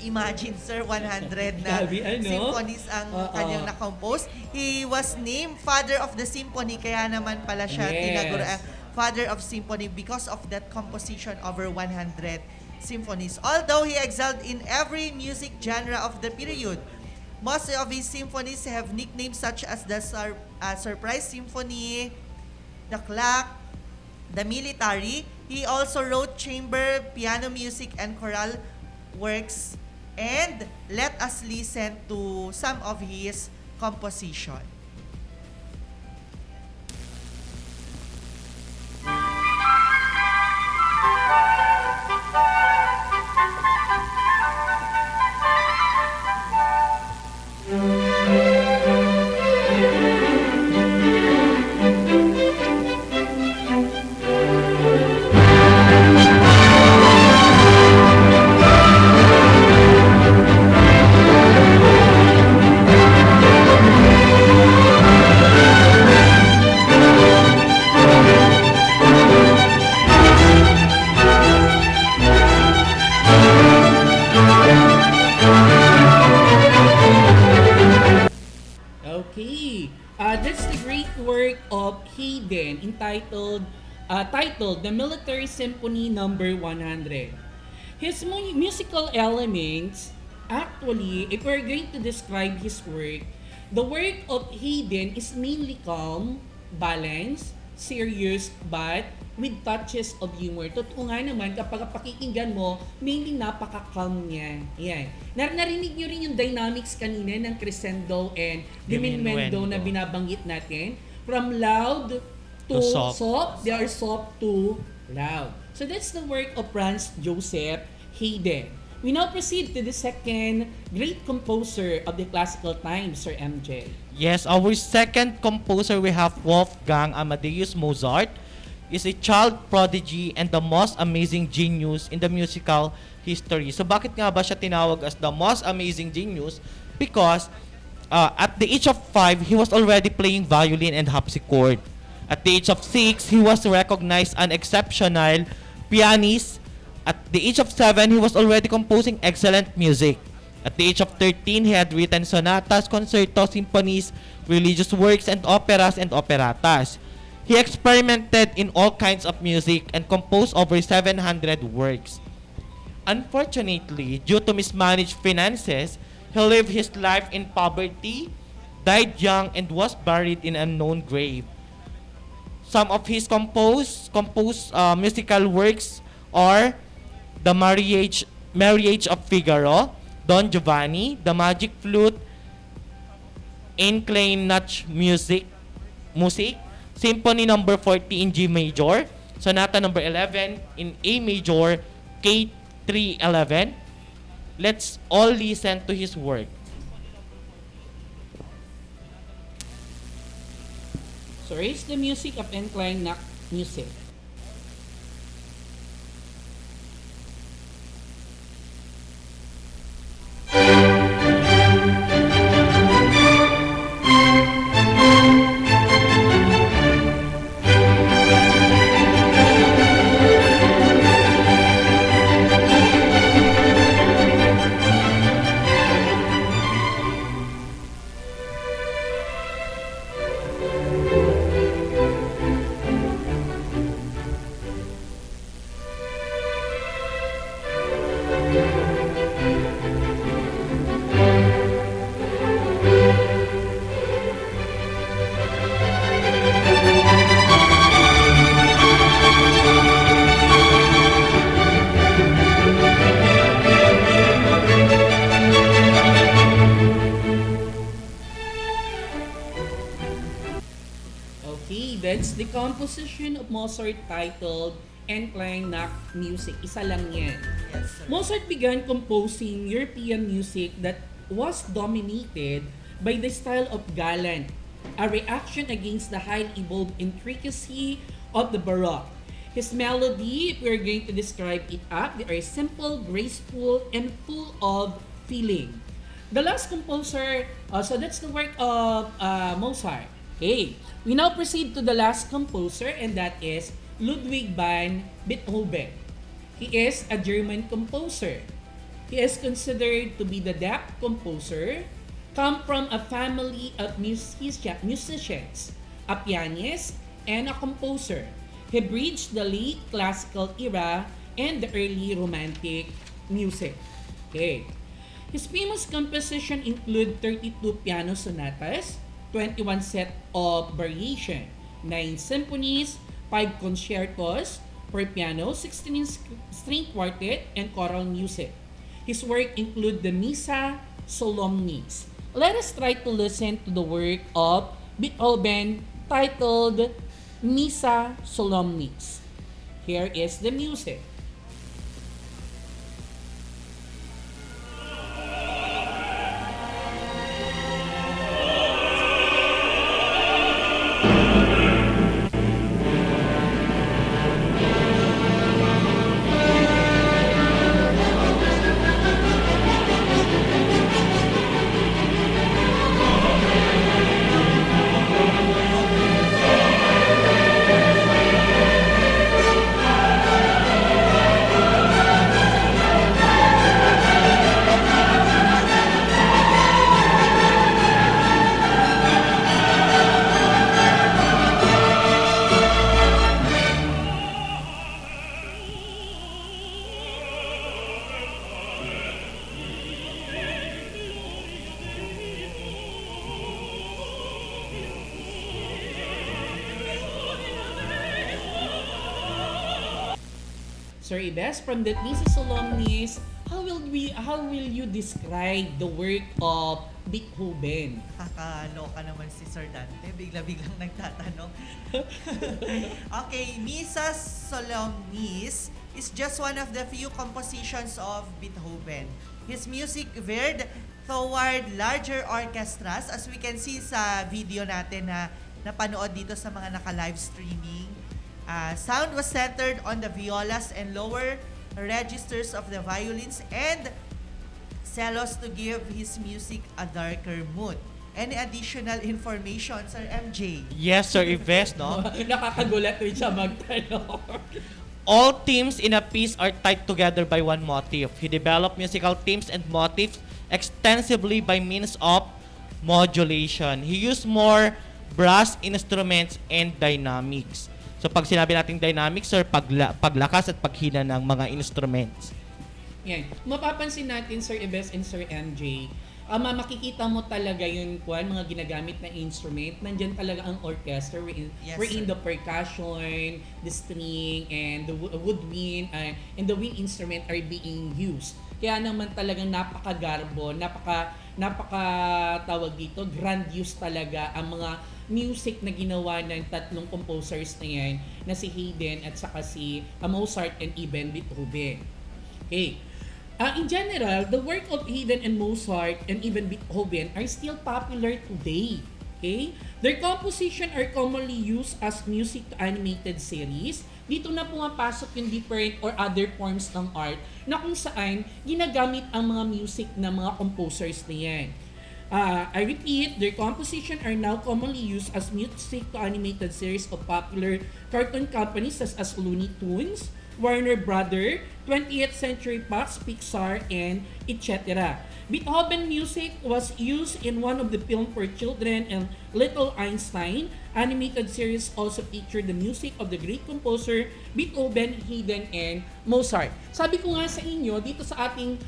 Imagine, sir, 100 na symphonies ang kanyang na-compose. He was named Father of the Symphony, kaya naman pala siya tinaguro ang father of symphony because of that composition over 100 symphonies. Although he excelled in every music genre of the period, most of his symphonies have nicknames such as the Surprise Symphony, the Clock, the Military. He also wrote chamber, piano music, and choral works. And let us listen to some of his composition. Okay. That's the great work of Hayden titled The Military Symphony Number 100. His musical elements, actually, if we're going to describe his work, the work of Hayden is mainly calm, balanced, serious, but with touches of humor. Totoo nga naman, kapag pakikinggan mo, mainly napaka-calm niya. Yan. Narinig nyo rin yung dynamics kanina ng crescendo and diminuendo na binabanggit natin. From loud to soft, they are soft to loud. So that's the work of Franz Joseph Hayden. We now proceed to the second great composer of the classical times, Sir MJ. Yes, our second composer we have Wolfgang Amadeus Mozart. Is a child prodigy and the most amazing genius in the musical history. So bakit nga ba siya tinawag as the most amazing genius? Because at the age of 5, he was already playing violin and harpsichord. At the age of 6, he was recognized an exceptional pianist. At the age of 7, he was already composing excellent music. At the age of 13, he had written sonatas, concertos, symphonies, religious works, and operas and operatas. He experimented in all kinds of music and composed over 700 works. Unfortunately, due to mismanaged finances, he lived his life in poverty, died young, and was buried in an unknown grave. Some of his composed musical works are The Marriage of Figaro, Don Giovanni, The Magic Flute, Incline Notch Music, Symphony number 40 in G major, Sonata number 11 in A major, K311. Let's all listen to his work. So here's the music of Incline Notch Music. That's the composition of Mozart titled Incline Notch Music. Isa lang yan. Yes, sir. Mozart began composing European music that was dominated by the style of Galant, a reaction against the highly evolved intricacy of the Baroque. His melody, if we're going to describe it up, they are simple, graceful, and full of feeling. The last composer, so that's the work of Mozart. Okay, we now proceed to the last composer, and that is Ludwig van Beethoven. He is a German composer. He is considered to be the depth composer, come from a family of musicians, a pianist, and a composer. He bridged the late classical era and the early romantic music. Okay. His famous composition include 32 piano sonatas, 21 set of variation, 9 symphonies, 5 concertos for piano, 16 string quartet, and choral music. His work include the Missa Solemnis. Let us try to listen to the work of Beethoven titled Missa Solemnis. Here is the music. Sir Ibes, from the Missa Solemnis, how will you describe the work of Beethoven? Kakaloka naman si Sir Dante, bigla-biglang nagtatanong. Okay, Missa Solemnis is just one of the few compositions of Beethoven. His music veered toward larger orchestras, as we can see sa video natin na napanood dito sa mga naka-live streaming. Sound was centered on the violas and lower registers of the violins and cellos to give his music a darker mood. Any additional information, Sir MJ? Yes, Sir Ives, no? Nakakagulat rin siya magtanong. All themes in a piece are tied together by one motif. He developed musical themes and motifs extensively by means of modulation. He used more brass instruments and dynamics. So pag sinabi nating dynamics, sir, paglakas at paghina ng mga instruments. Yan. Mapapansin natin, Sir Ibes and Sir MJ, makikita mo talaga yung mga ginagamit na instrument. Nandyan talaga ang orchestra wherein the percussion, the string, and the woodwind, and the wind instrument are being used. Kaya naman talagang napakagarbo, tawag dito, grandiose talaga ang mga music na ginawa ng tatlong composers na yan, na si Hayden at saka si Mozart and even Beethoven. Okay. In general, the work of Hayden and Mozart and even Beethoven are still popular today. Okay? Their composition are commonly used as music to animated series. Dito na pumapasok yung different or other forms ng art na kung saan ginagamit ang mga music ng mga composers na yan. I repeat, their composition are now commonly used as music to animated series of popular cartoon companies such as Looney Tunes, Warner Brother, 20th Century Fox, Pixar, and etc. Beethoven music was used in one of the film for children and Little Einstein. Animated series also featured the music of the great composer Beethoven, Hayden, and Mozart. Sabi ko nga sa inyo, dito sa ating,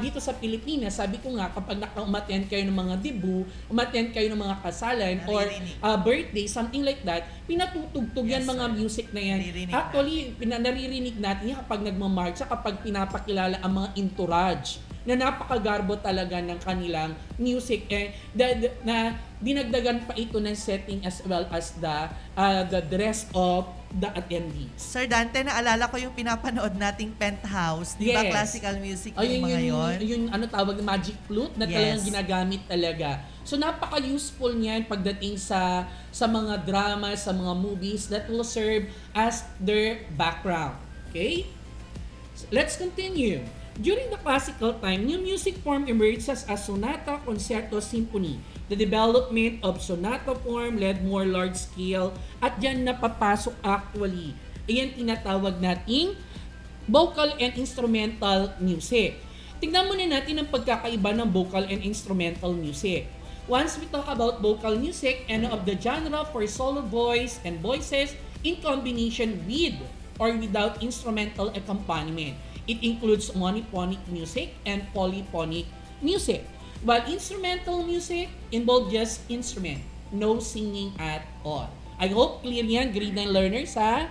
dito sa Pilipinas, sabi ko nga kapag umattend kayo ng mga debut, umattend kayo ng mga kasalan or birthday, something like that, pinatutugtog yan mga music na yan. Actually, naririnig natin yan kapag nagmamarcha, kapag pinapakilala ang mga entourage na napakagarbo talaga ng kanilang music na dinagdagan pa ito ng setting as well as the dress of the attendees. Sir Dante, naalala ko yung pinapanood nating Penthouse, di ba? Classical music yung mga yon. Yung ano tawag na magic flute na talagang ginagamit talaga. So napaka-useful niyan pagdating sa mga drama, sa mga movies that will serve as their background. Okay? So, let's continue. During the classical time, new music form emerged as sonata, concerto, symphony. The development of sonata form led more large-scale at dyan napapasok actually. Ayan tinatawag nating vocal and instrumental music. Tingnan muna natin ang pagkakaiba ng vocal and instrumental music. Once we talk about vocal music, and of the genre for solo voice and voices in combination with or without instrumental accompaniment. It includes monophonic music and polyphonic music, while instrumental music involves just instrument, no singing at all. I hope clear yan, grade 9 learners, ha?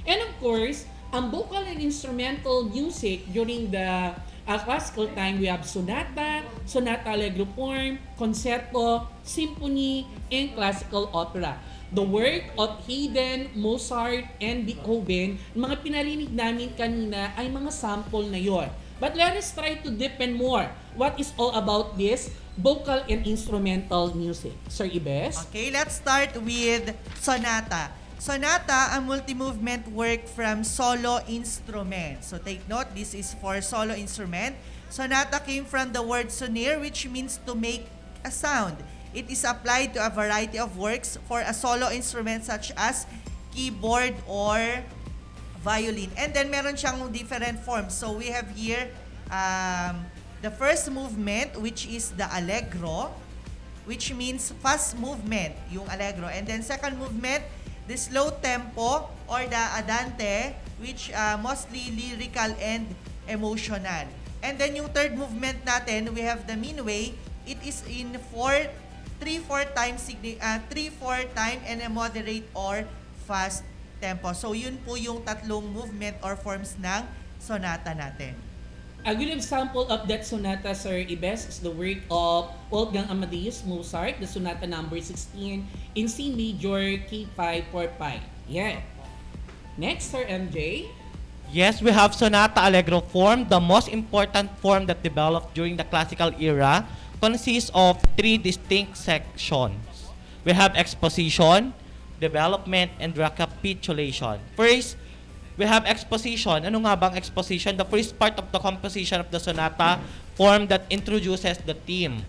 And of course, ang vocal and instrumental music during the classical time, we have sonata, sonata allegro form, concerto, symphony, and classical opera. The work of Hayden, Mozart, and Beethoven, mga pinarinig namin kanina ay mga sample na yon. But let us try to deepen more. What is all about this vocal and instrumental music? Sir Ibes? Okay, let's start with sonata. Sonata, a multi-movement work from solo instrument. So take note, this is for solo instrument. Sonata came from the word sonare, which means to make a sound. It is applied to a variety of works for a solo instrument such as keyboard or violin. And then meron siyang different forms. So we have here the first movement, which is the Allegro, which means fast movement, yung Allegro. And then second movement, the slow tempo or the Andante, which mostly lyrical and emotional. And then yung third movement natin, we have the Minuet. It is in 3/4 time and a moderate or fast tempo. So yun po yung tatlong movement or forms ng sonata natin. A good example of that sonata, Sir Ibes, is the work of Wolfgang Amadeus Mozart, the sonata number 16 in C major K5 for 5. Yeah. Next, Sir MJ. Yes, we have Sonata Allegro form. The most important form that developed during the classical era consists of 3 distinct sections. We have exposition, development, and recapitulation. First, we have exposition. Ano nga bang exposition? The first part of the composition of the sonata form that introduces the theme.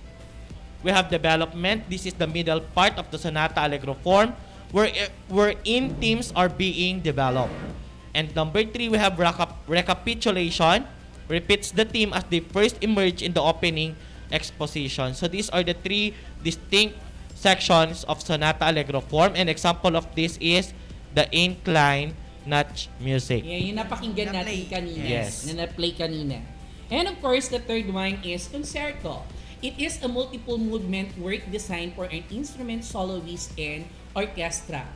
We have development. This is the middle part of the Sonata Allegro form wherein themes are being developed. And number 3, we have recapitulation. Repeats the theme as they first emerge in the opening exposition. So these are the 3 distinct sections of Sonata Allegro form. An example of this is the incline notch music. Yeah, yung napakinggan natin kanina. Yes. Na na-play kanina. And of course, the third one is concerto. It is a multiple movement work designed for an instrument soloist and orchestra.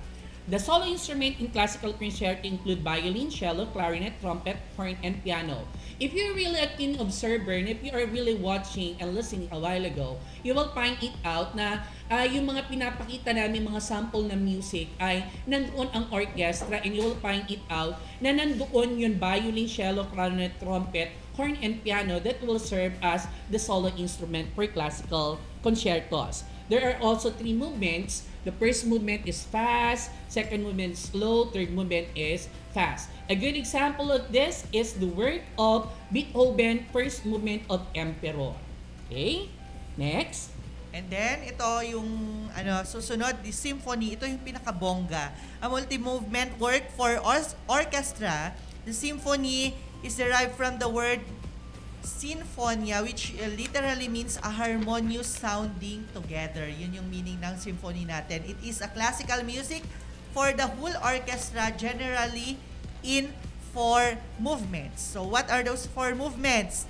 The solo instrument in classical concerto include violin, cello, clarinet, trumpet, horn, and piano. If you're really a keen observer, and if you are really watching and listening a while ago, you will find it out na yung mga pinapakita namin mga sample na music ay nandoon ang orchestra, and you will find it out na nandoon yung violin, cello, clarinet, trumpet, horn, and piano that will serve as the solo instrument for classical concertos. There are also 3 movements. The first movement is fast, second movement is slow, third movement is fast. A good example of this is the work of Beethoven, first movement of Emperor. Okay? Next. And then, ito yung susunod, the symphony. Ito yung pinakabongga. A multi-movement work for orchestra. The symphony is derived from the word sinfonia, which literally means a harmonious sounding together. Yun yung meaning ng symphony natin. It is a classical music for the whole orchestra, generally in 4 movements. So what are those 4 movements?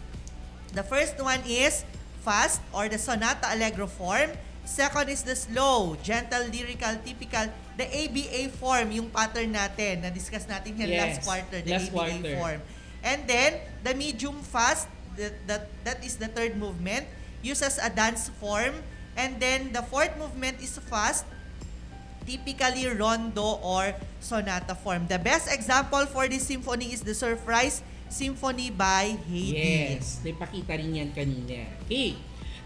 The first one is fast or the Sonata Allegro form. Second is the slow, gentle, lyrical, typical, the ABA form, yung pattern natin, na-discuss natin yan last quarter, the ABA form. And then, the medium fast, that is the third movement, uses a dance form. And then, the fourth movement is fast, typically rondo or sonata form. The best example for this symphony is the Surprise Symphony by Hayden. Yes, napakita rin yan kanina. Okay,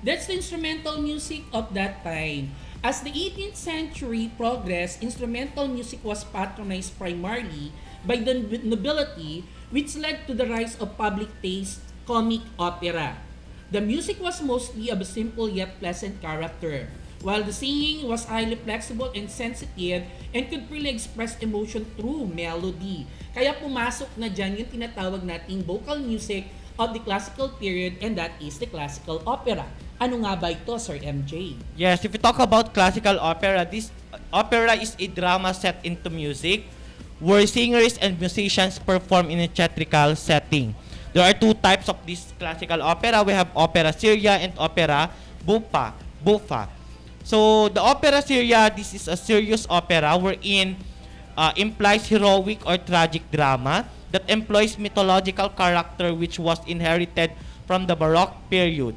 that's the instrumental music of that time. As the 18th century progressed, instrumental music was patronized primarily by the nobility, which led to the rise of public taste comic opera. The music was mostly of a simple yet pleasant character, while the singing was highly flexible and sensitive and could freely express emotion through melody. Kaya pumasok na dyan yung tinatawag nating vocal music of the classical period, and that is the classical opera. Ano nga ba ito, Sir MJ? Yes, if we talk about classical opera, this opera is a drama set into music. where singers and musicians perform in a theatrical setting. There are two types of this classical opera. We have opera seria and opera buffa. So the opera seria, this is a serious opera wherein implies heroic or tragic drama that employs mythological character which was inherited from the Baroque period.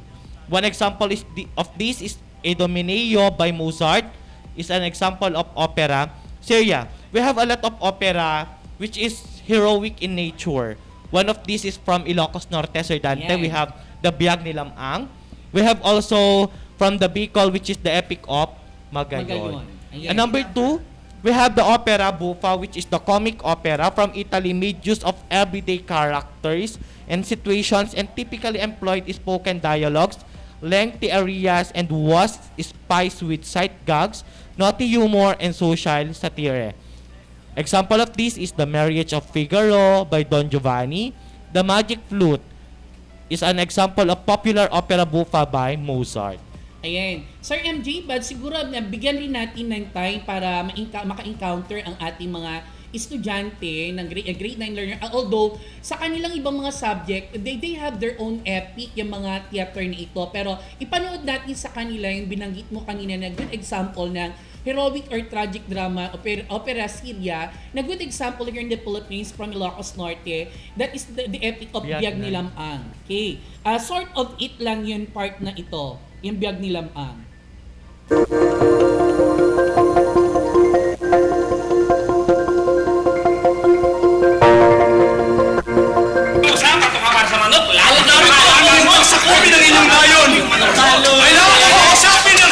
One example of this is Idomeneo by Mozart, is an example of opera seria. We have a lot of opera which is heroic in nature. One of these is from Ilocos Norte, Sir Dante. Yeah. We have the Biag ni Lamang. We have also from the Bicol, which is the Epic of Magayon. Ayan. And number 2, we have the opera buffa, which is the comic opera from Italy, made use of everyday characters and situations and typically employed spoken dialogues, lengthy arias, and was spiced with sight gags, naughty humor, and social satire. Example of this is The Marriage of Figaro by Don Giovanni. The Magic Flute is an example of popular opera buffa by Mozart. Ayan. Sir MJ, but siguro bigyan rin natin ng time para maka-encounter ang ating mga estudyante ng grade 9 learner. Although, sa kanilang ibang mga subject, they have their own epic, yung mga theater na ito. Pero ipanood natin sa kanila yung binanggit mo kanina na good example ng heroic or tragic drama, opera seria, na good example here in the Philippines from Ilocos Norte, that is the epic of Biag ni Lamang. Okay. Sort of it lang yun part na ito, yung Biag ni Lamang. Sa kubi ng inyong layon! Kailangan ko kausapin ng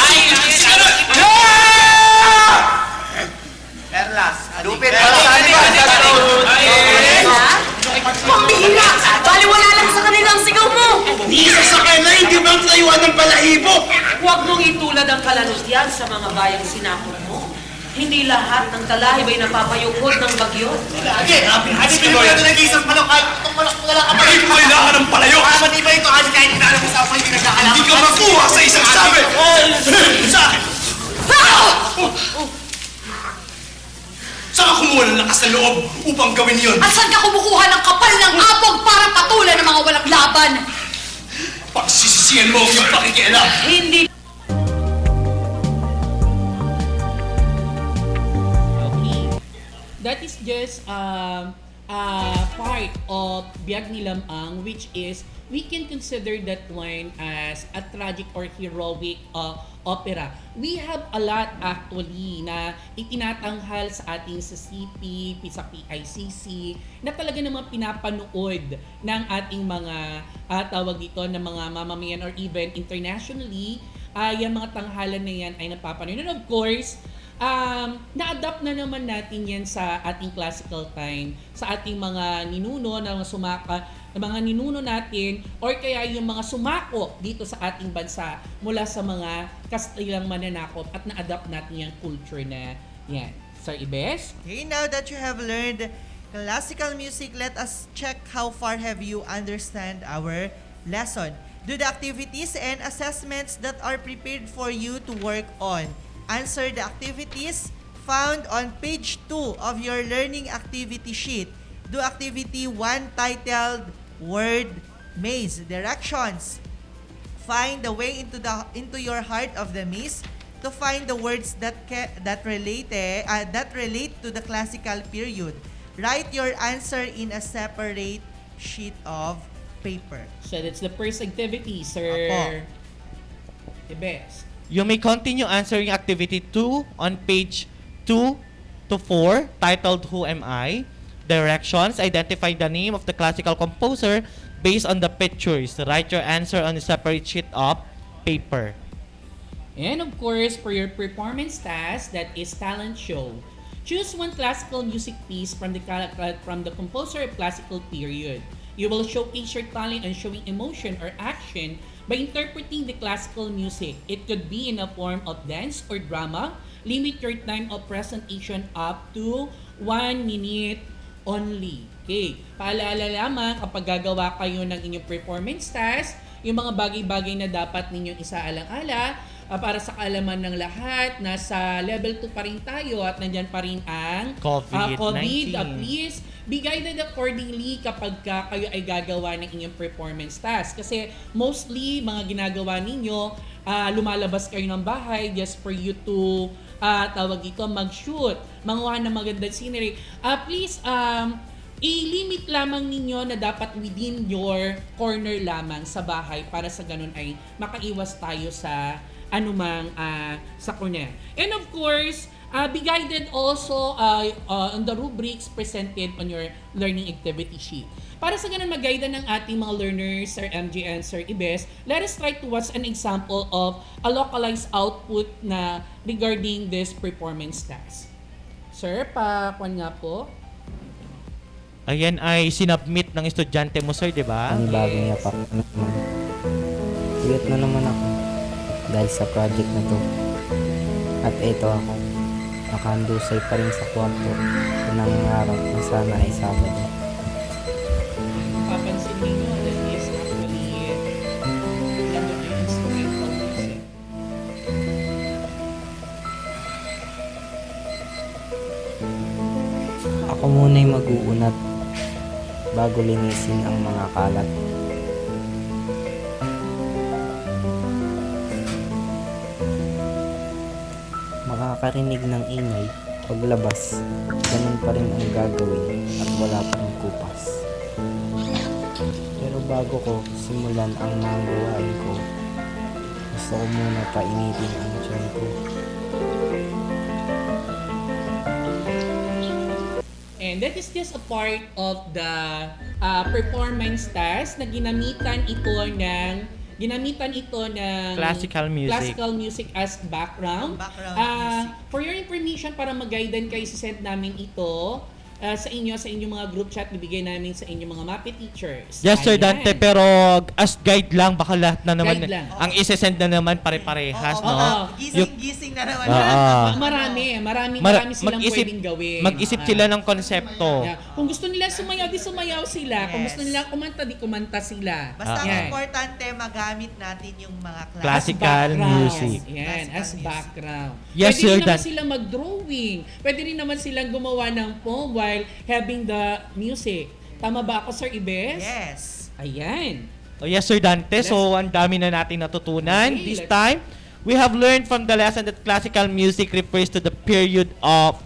Perlas, lupit Pambihira! Baliwala lang sa kanilang sigaw mo! Ni isa sa kanila hindi ba ang layuan ng balahibo? Huwag mong itulad ang kalanos yan sa mga bayang sinakot mo. Hindi lahat ng talahib ay napapayukod ng bagyo. Lagi! Hindi mo na nag-iisang palok kahit itong palok mo na lang kapag Hindi ko kailangan ng palayo! Mati ba ito kahit hinanap mo sa ako hindi nagkakalaman? Hindi ka makuha sa isang sabi! Sa akin! Saan ka kumuha ng lakas na loob upang gawin yun? At saan ka kumukuha ng kapal ng apog para patulan ng mga walang laban? Pagsisisihan mo ang iyong pakikialam! Hindi That is just part of Biag ni Lamang, which is, we can consider that one as a tragic or heroic opera. We have a lot actually na itinatanghal sa ating sa CP, sa PICC, na talaga naman pinapanood ng ating mga tawag dito ng mga mamamayan or even internationally. Yung mga tanghalan na yan ay napapanood. And of course, na-adapt na naman natin yan sa ating classical time, sa ating mga ninuno na mga ninuno natin, or kaya yung mga sumako dito sa ating bansa mula sa mga Kastilang mananakop, at na-adapt natin yung culture na yan. Sir Ibes? Okay, now that you have learned classical music, let us check how far have you understand our lesson. Do the activities and assessments that are prepared for you to work on. Answer the activities found on page 2 of your learning activity sheet. Do activity 1 titled Word Maze. Directions. Find the way into your heart of the maze to find the words that relate to the classical period. Write your answer in a separate sheet of paper. So that's the first activity, Sir Ibes. You may continue answering activity 2 on page 2 to 4, titled Who Am I? Directions, identify the name of the classical composer based on the pictures. Write your answer on a separate sheet of paper. And of course, for your performance task, that is talent show. Choose one classical music piece from the composer of classical period. You will showcase your talent on showing emotion or action by interpreting the classical music. It could be in a form of dance or drama. Limit your time of presentation up to 1 minute only. Okay. Paalala lamang, kapag gagawa kayo ng inyong performance task, yung mga bagay-bagay na dapat ninyong isaalang-ala para sa kaalaman ng lahat. Nasa level 2 pa rin tayo at nandyan pa rin ang COVID-19. Please be guided accordingly kapag kayo ay gagawa ng inyong performance task. Kasi mostly mga ginagawa ninyo, lumalabas kayo ng bahay just for you to mag-shoot, manguha ng magandang scenery. Please, i-limit lamang ninyo na dapat within your corner lamang sa bahay para sa ganun ay makaiwas tayo sa anumang sakuna. And of course, be guided also on the rubrics presented on your learning activity sheet. Para sa ganun mag-guide ng ating mga learners, Sir MJ and Sir Ibes, let us try to watch an example of a localized output na regarding this performance task. Sir, pakuan nga po. Ayan ay sinubmit ng estudyante mo, sir, di ba? Ang bago niya pa. Iyot na naman ako dahil sa project na to. At ito ako, nakahandusay pa rin sa kwarto nangangarap na sana ay Sabado. Papansin ninyo, that is actually one of your instrumental music. Ako muna'y mag-uunat bago linisin ang mga kalat. Makakarinig ng ingay paglabas, ganun pa rin ang gagawin at wala pang kupas. Pero bago ko simulan ang mga gawain ko, gusto ko muna painitin ang tiyan ko. And that is just a part of the performance task na ginamitan ito ng classical music as background. For your information, para mag-guidean kayo, send namin ito sa inyong mga group chat, bibigay namin sa inyong mga MAPEH teachers. Yes, Sir Dante, pero as guide lang, baka lahat na naman, ang isi-send na naman pare-parehas, no? Gising na naman. Marami silang pwedeng gawin. Mag-isip sila ng konsepto. Kung gusto nila sumayaw, di sumayaw sila. Kung gusto nila kumanta, di kumanta sila. Basta ang importante, magamit natin yung mga classical music. Yan, as background. Yes, Pwede Sir rin naman Dante. silang mag-drawing. Pwede rin naman silang gumawa ng poem while having the music. Tama ba ako, Sir Ibes? Yes. Ayan. Oh, yes, Sir Dante. So, ang dami na natin natutunan. This time, we have learned from the lesson that classical music refers to the period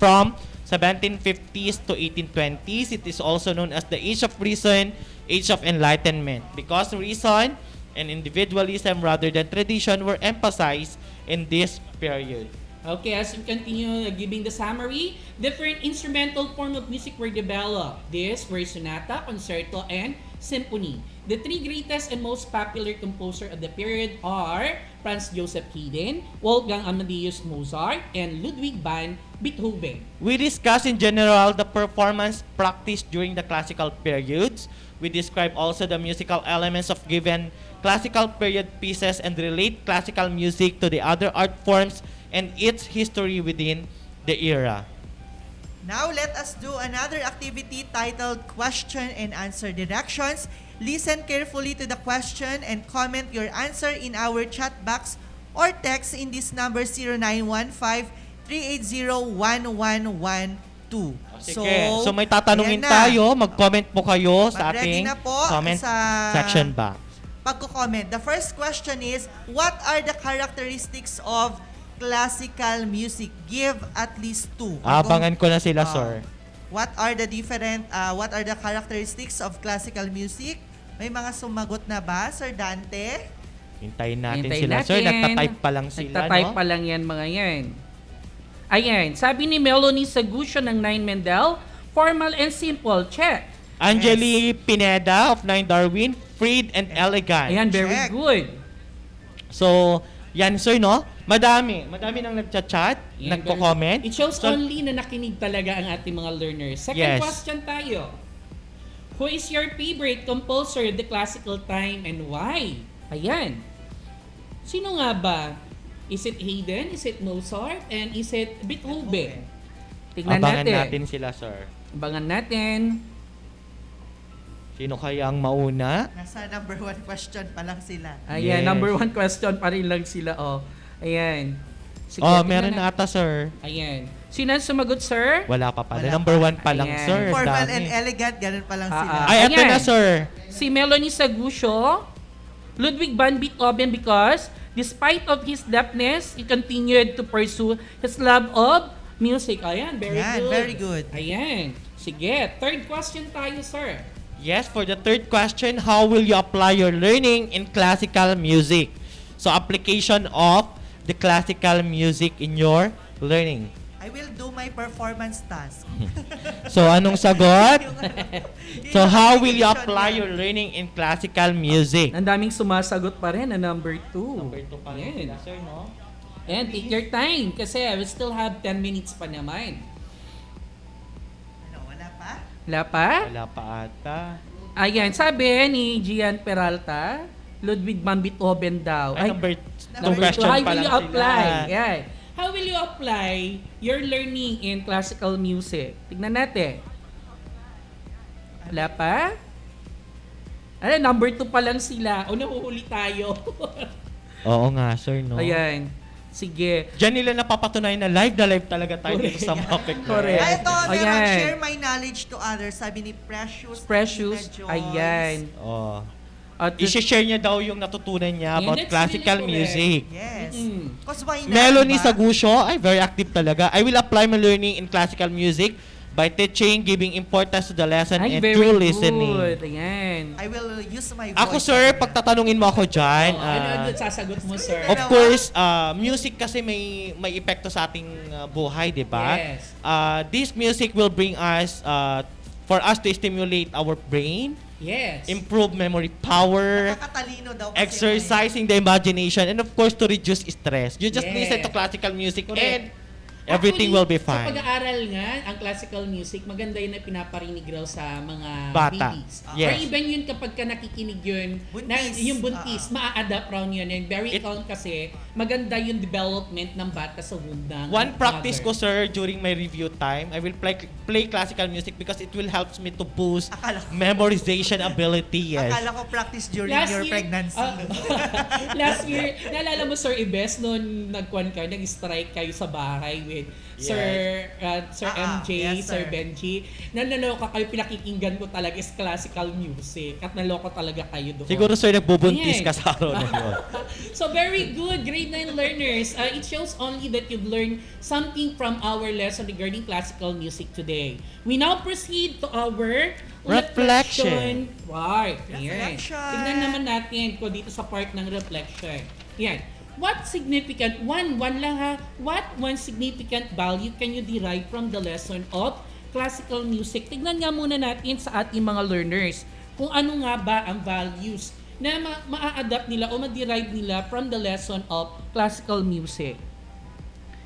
from 1750s to 1820s. It is also known as the Age of Reason, Age of Enlightenment, because reason and individualism rather than tradition were emphasized in this period. Okay, as we continue giving the summary, different instrumental form of music were developed. These were sonata, concerto, and symphony. The three greatest and most popular composer of the period are Franz Joseph Hayden, Wolfgang Amadeus Mozart, and Ludwig Van Beethoven. We discuss in general the performance practiced during the classical periods. We describe also the musical elements of given classical period pieces and relate classical music to the other art forms and its history within the era. Now let us do another activity titled Question and Answer Directions. Listen carefully to the question and comment your answer in our chat box or text in this number 0915-380-1112. Sige. So may tatanungin tayo, mag-comment po kayo sa ating comment section box. Pagko-comment, the first question is, what are the characteristics of classical music? Give at least two. Abangan ko na sila, sir. What are the characteristics of classical music? May mga sumagot na ba, Sir Dante? Hintayin natin sila, sir. Nagtatype pa lang sila, Nagtatype pa lang yan, mga yan. Ayan, sabi ni Melanie Sagusyo ng 9 Mendel, formal and simple, check. Angeli Pineda of 9 Darwin, freed and elegant. Ayan, very good. So, yan, sir, no? Madami nang nagchat-chat, nagko-comment. It shows only na nakinig talaga ang ating mga learners. Second question tayo. Who is your favorite composer of the classical time and why? Ayan. Sino nga ba? Is it Hayden? Is it Mozart? And is it Beethoven? Tingnan Abangan natin. natin sila, sir. Abangan natin. Sino kaya ang mauna? Nasa number 1 question pa lang sila. Ayan, Yes. number 1 question pa rin lang sila. Oh. Ayan. Sige, Meron tingnan na ata, sir. Ayan. Sino ang sumagot, sir? Wala pa pala. Wala Number pa. 1 pa lang, Ayan. sir. Formal Dami. and elegant, ganun pa lang sila. Ay, eto Ayan. na, sir. Si Melanie Sagusyo, Ludwig Van Beethoven because despite of his deafness, he continued to pursue his love of music. Ayan, very Yan, good. very good. Ayan. Sige, third question tayo, sir. Yes, for the third question, how will you apply your learning in classical music? So, application of the classical music in your learning. I will do my performance task. So, anong sagot? So, how will you application apply niya. your learning in classical music? Ang daming sumasagot pa rin na number 2. Number 2 pa rin sila, sir, no? And take your time kasi we still have 10 minutes pa naman. Ano, wala pa? Wala pa? Wala pa ata. Ayan, sabi ni Gian Peralta, Ludwig van Beethoven daw. Ay, number Number 2 question how pa will lang you apply? sila. Yeah. How will you apply your learning in classical music? Tignan natin. Wala pa? Ano, number 2 pa lang sila. O, nahuhuli tayo. Oo nga, sir, no? Ayan. Sige. Diyan nila napapatunayan na live talaga tayo dito sa MAPEH. Correct. Ay, ito, meron, Ayan. share my knowledge to others. Sabi ni Precious. Precious. Joyce. Ayan. Oh. At I-share niya daw yung natutunan niya Yeah, about that's classical really correct. music. Yes. Mm. Cause why not, Melanie diba? Sagusyo, ay very active talaga. I will apply my learning in classical music by teaching, giving importance to the lesson, Ay, and very true good. listening. Ayan. I will use my voice. Ako, sir, pagtatanungin mo ako dyan, Ano sasagot mo, sir? of course, music kasi may epekto sa ating buhay, di ba? Yes. This music will bring us, for us to stimulate our brain, Yes. improve memory power, Nakakatalino daw kasi exercising the imagination, and of course, to reduce stress. You just Yes. listen to classical music Correct. and everything will be Sa fine. pag-aaral nga, ang classical music, maganda yun na pinaparinig raw sa mga Bata. babies. Yes. Or even yun kapag ka nakikinig yun, yung buntis, maa-adapt raw yun. And very calm kasi, maganda yung development ng bata sa womb ng One practice ko, mother. sir, during my review time, I will play classical music because it will help me to boost memorization ability. Yes. Akala ko practice during Last your year, pregnancy. Last year, naalala mo, Sir Ibes, noon nag-strike kayo sa bahay with Yes. Sir MJ, yes, Sir sir. Benji. Naloka kayo, pinakikinggan ko talaga is classical music. At naloko talaga kayo doon. Siguro, sir, nagbubuntis Ayan. ka sa araw na yun. So very good, grade 9 learners. It shows only that you've learned something from our lesson regarding classical music today. We now proceed to our reflection. Right. Ayan. Reflection. Tignan naman natin ko dito sa part ng reflection. Yan. What significant, one lang ha, what one significant value can you derive from the lesson of classical music? Tignan nga muna natin sa ating mga learners kung ano nga ba ang values na ma-adapt nila o ma-derive nila from the lesson of classical music.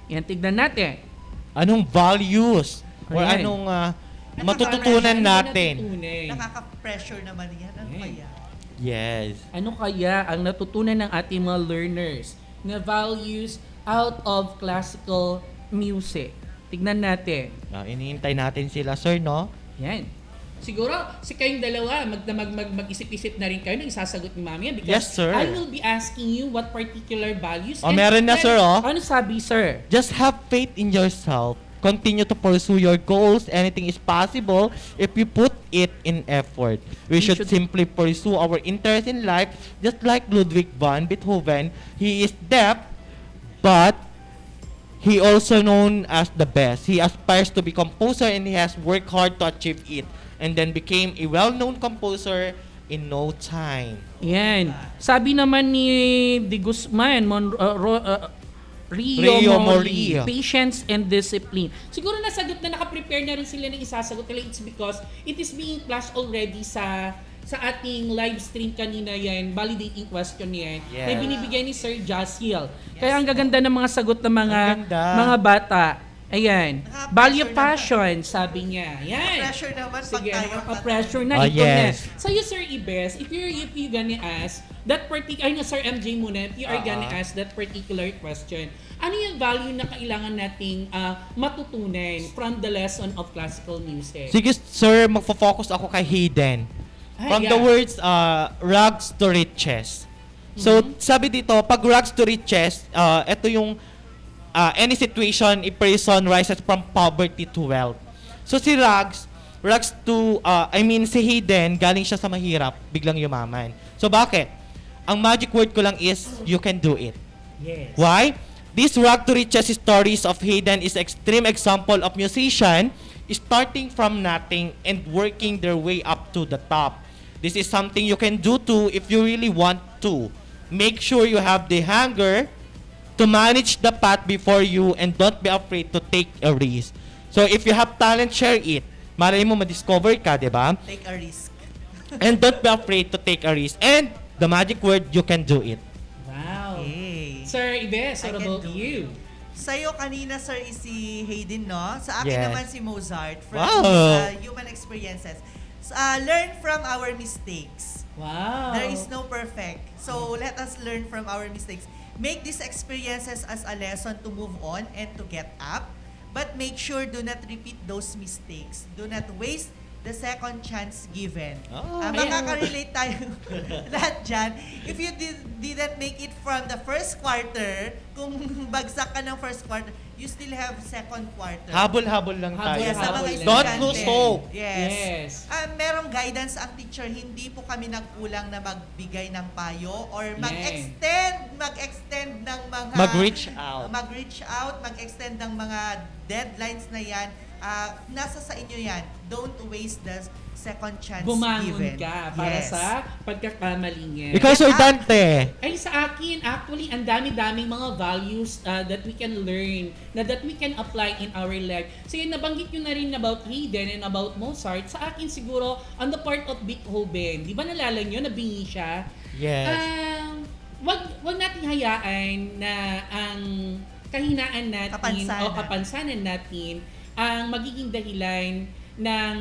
Yan, tignan natin. Anong values or Ayan. anong matututunan natin? Nakaka-pressure naman yan. Ano kaya? Yes. Ano kaya ang natutunan ng ating mga learners na values out of classical music? Tignan natin. Iniintay natin sila, sir, no? Yan. Siguro, si kayong dalawa, mag-isip-isip na rin kayo ng isasagot ni Mami because Yes, sir. I will be asking you what particular values. Oh, meron na, sir, oh. Ano sabi, sir? Just have faith in yourself. Continue to pursue your goals. Anything is possible if you put it in effort. We should simply pursue our interest in life, just like Ludwig van Beethoven. He is deaf, but he also known as the best. He aspires to be composer and he has worked hard to achieve it, and then became a well-known composer in no time. Yan. Sabi naman ni De Guzman, Rio Mori. Patience and discipline. Siguro nasagot na nakaprepare na rin sila ng isasagot nila. It's because it is being flashed already sa ating live stream kanina yan, validating question yan, Yes. na binibigay ni Sir Jaciel. Kaya ang gaganda ng mga sagot ng mga bata. Ayan. Value passion, sabi niya. Yan. Pressure naman Sige, pag tayo. pressure na. Oh, Ito na. yes. Sa'yo, Sir Ibes, if you gonna ask that particular, Sir MJ muna, if you are gonna ask that particular question, ano yung value na kailangan nating matutunan from the lesson of classical music? Sige, sir, magfo-focus ako kay Hayden. From the words, rags to riches. So, sabi dito, pag rags to riches, ito yung any situation, a person rises from poverty to wealth. So, si rags to, si Hayden, galing siya sa mahirap, biglang yumaman. So, bakit? Ang magic word ko lang is, you can do it. Yes. Why? This rag to riches stories of Hayden is extreme example of musician starting from nothing and working their way up to the top. This is something you can do too if you really want to. Make sure you have the hunger to manage the path before you and don't be afraid to take a risk. So if you have talent, share it. Malay mo ma-discover ka, di ba? Take a risk. And don't be afraid to take a risk. And the magic word, you can do it. Wow. Okay. Sir Ives, what about you? Sa'yo kanina, sir, is si Hayden, no? Sa akin Yes. naman si Mozart from Wow. human experiences. Learn from our mistakes. Wow. There is no perfect. So let us learn from our mistakes. Make these experiences as a lesson to move on and to get up. But make sure do not repeat those mistakes. Do not waste the second chance given. Makaka-relate tayo lahat dyan. If you didn't make it from the first quarter, kung bagsak ka ng first quarter, you still have second quarter. Habol-habol lang tayo. Yes, sa mga Don't estudyante. lose hope. Yes. Merong guidance ang teacher, hindi po kami nagkulang na magbigay ng payo or mag-extend ng mga... Mag-reach out. Mag-extend ng mga deadlines na yan. Nasa sa inyo yan. Don't waste the second chance Bumangon given. ka para sa pagkakamaling yan. Because Sir Dante. Ay, sa akin, actually, ang dami-daming mga values that we can learn, that we can apply in our life. So, yun, nabanggit nyo na rin about Hayden and about Mozart. Sa akin, siguro, on the part of Beethoven, di ba nalala nyo, nabingi siya? Yes. Wag nating hayaan na ang kahinaan natin o kapansanan natin ang magiging dahilan ng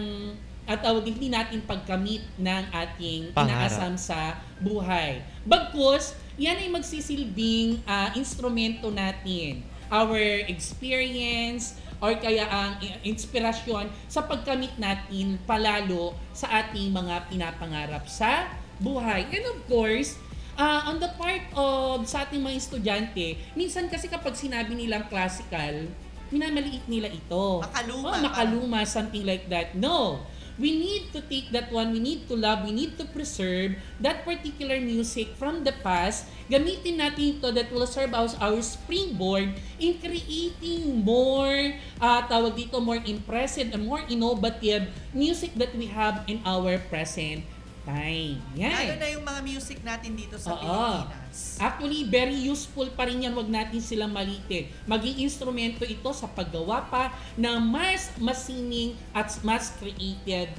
at hindi natin pagkamit ng ating inaasam sa buhay. Bagkus, yan ay magsisilbing instrumento natin. Our experience or kaya ang inspirasyon sa pagkamit natin palalo sa ating mga pinapangarap sa buhay. And of course, on the part of sa ating mga estudyante, minsan kasi kapag sinabi nilang classical, minamaliit nila ito. Makaluma, something like that. No. We need to take that one, we need to love, we need to preserve that particular music from the past. Gamitin natin ito that will serve as our springboard in creating more, more impressive and more innovative music that we have in our present time. Yan. Lalo na yung mga music natin dito sa Pilipinas. Actually, very useful pa rin yan. Huwag natin silang malitin. Maging instrumento ito sa paggawa pa ng mas masining at mas creative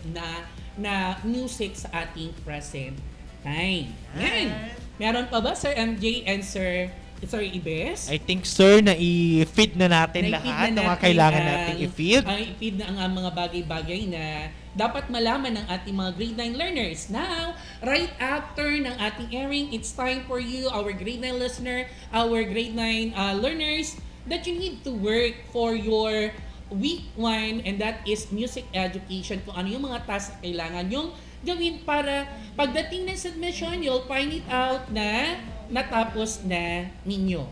na music sa ating present time. Yan. Meron pa ba, Sir MJ and Sir Ibes? I think, sir, na-i-feed na natin lahat ng mga kailangan natin i-feed. I-feed na ang mga bagay-bagay na dapat malaman ng ating mga grade 9 learners. Now, right after ng ating airing, it's time for you, our grade 9 listener, our grade 9 learners, that you need to work for your week 1, and that is music education. Kung ano yung mga task na kailangan yung gawin para pagdating ng submission, you'll find it out na natapos na ninyo.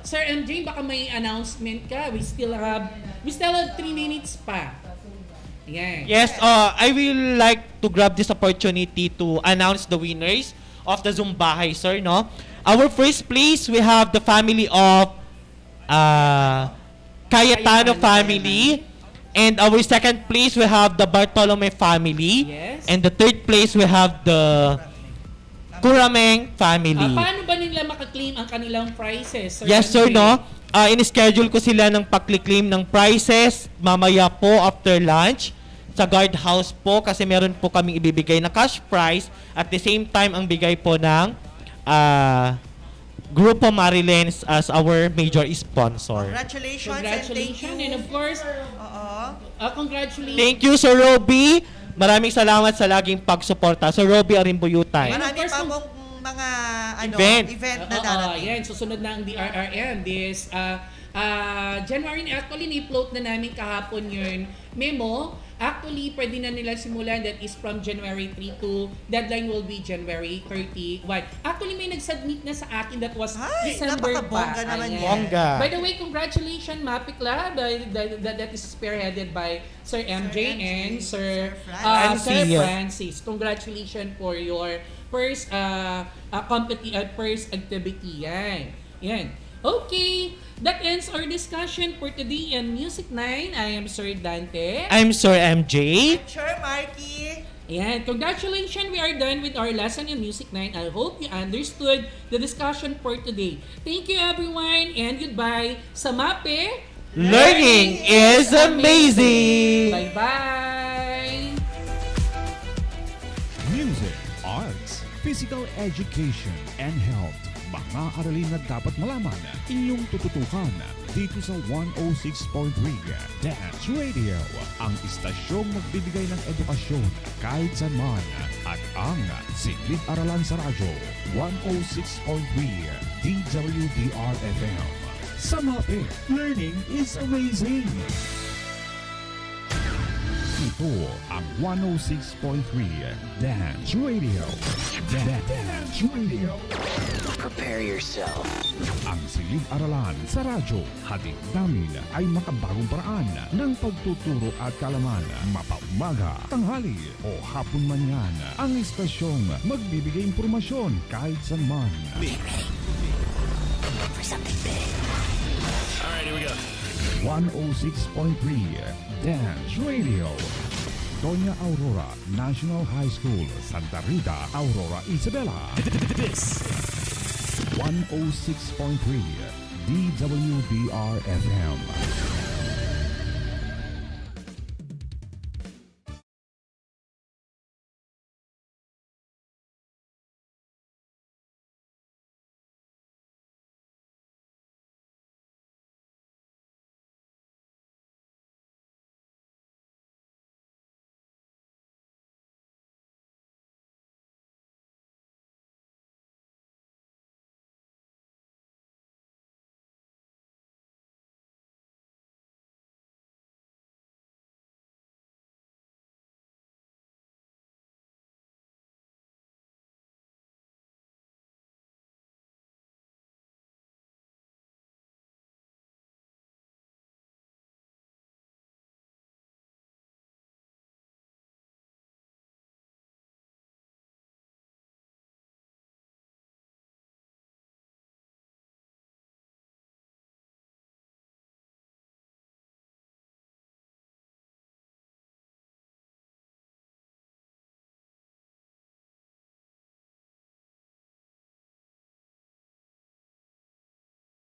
Sir MJ, baka may announcement ka. We still have 3 minutes pa. Yeah. Yes, I will like to grab this opportunity to announce the winners of the Zumbahay, sir, no? Our first place, we have the family of Cayetano family. And our second place, we have the Bartolome family. Yes. And the third place, we have the Kurameng family. Paano ba nila makaklaim ang kanilang prizes? Sir Yes, sir, MJ? no? In-schedule ko sila ng pag-claim ng prizes mamaya po after lunch sa guardhouse po kasi meron po kaming ibibigay na cash prize at the same time ang bigay po ng Grupo Marilens as our major sponsor. Congratulations and thank you. And of course, congratulations. Thank you, Sir Roby. Maraming salamat sa laging pagsuporta. Sir Roby Arimbuyutay. Marami pa pong mga event na Oo, darating. yan. Susunod na ang DRRM. This January, actually, ni-float na namin kahapon yun memo. Actually, pwede na nila simulan. That is from January 3 to deadline will be January 31. Actually, may nag-submit na sa akin that was December pa. napakabongga naman Ayan. yan. Bongga. By the way, congratulations, MAPEH Club. That is spearheaded by Sir MJ and Sir Francis. Congratulations for your first first activity. Yan. Okay, that ends our discussion for today in Music 9. I am Sir Dante. I'm Sir MJ. Sure, Marky. And congratulations, we are done with our lesson in Music 9. I hope you understood the discussion for today. Thank you everyone and goodbye. Sa MAPEH, Learning is amazing. Bye-bye. Music, arts, physical education, and health. Mga aralin na dapat malaman, inyong tututukan dito sa 106.3 Dance Radio, ang istasyong magbibigay ng edukasyon kahit saan man, at ang silid-aralan sa radyo 106.3 DWDR-FM. Sa MAPEH, learning is amazing! Ito ang 106.3 Dance Radio. Dance Radio. Prepare yourself. Ang silid-aralan sa radyo, hatid namin ay makabagong paraan ng pagtuturo at kalaman. Mapaumaga, tanghali o hapon man yan. Ang istasyong magbibigay impormasyon kahit saan man. Alright, here we go. 106.3 Dance Radio. Doña Aurora National High School, Santa Rita, Aurora, Isabela. This 106.3 DWDR-FM.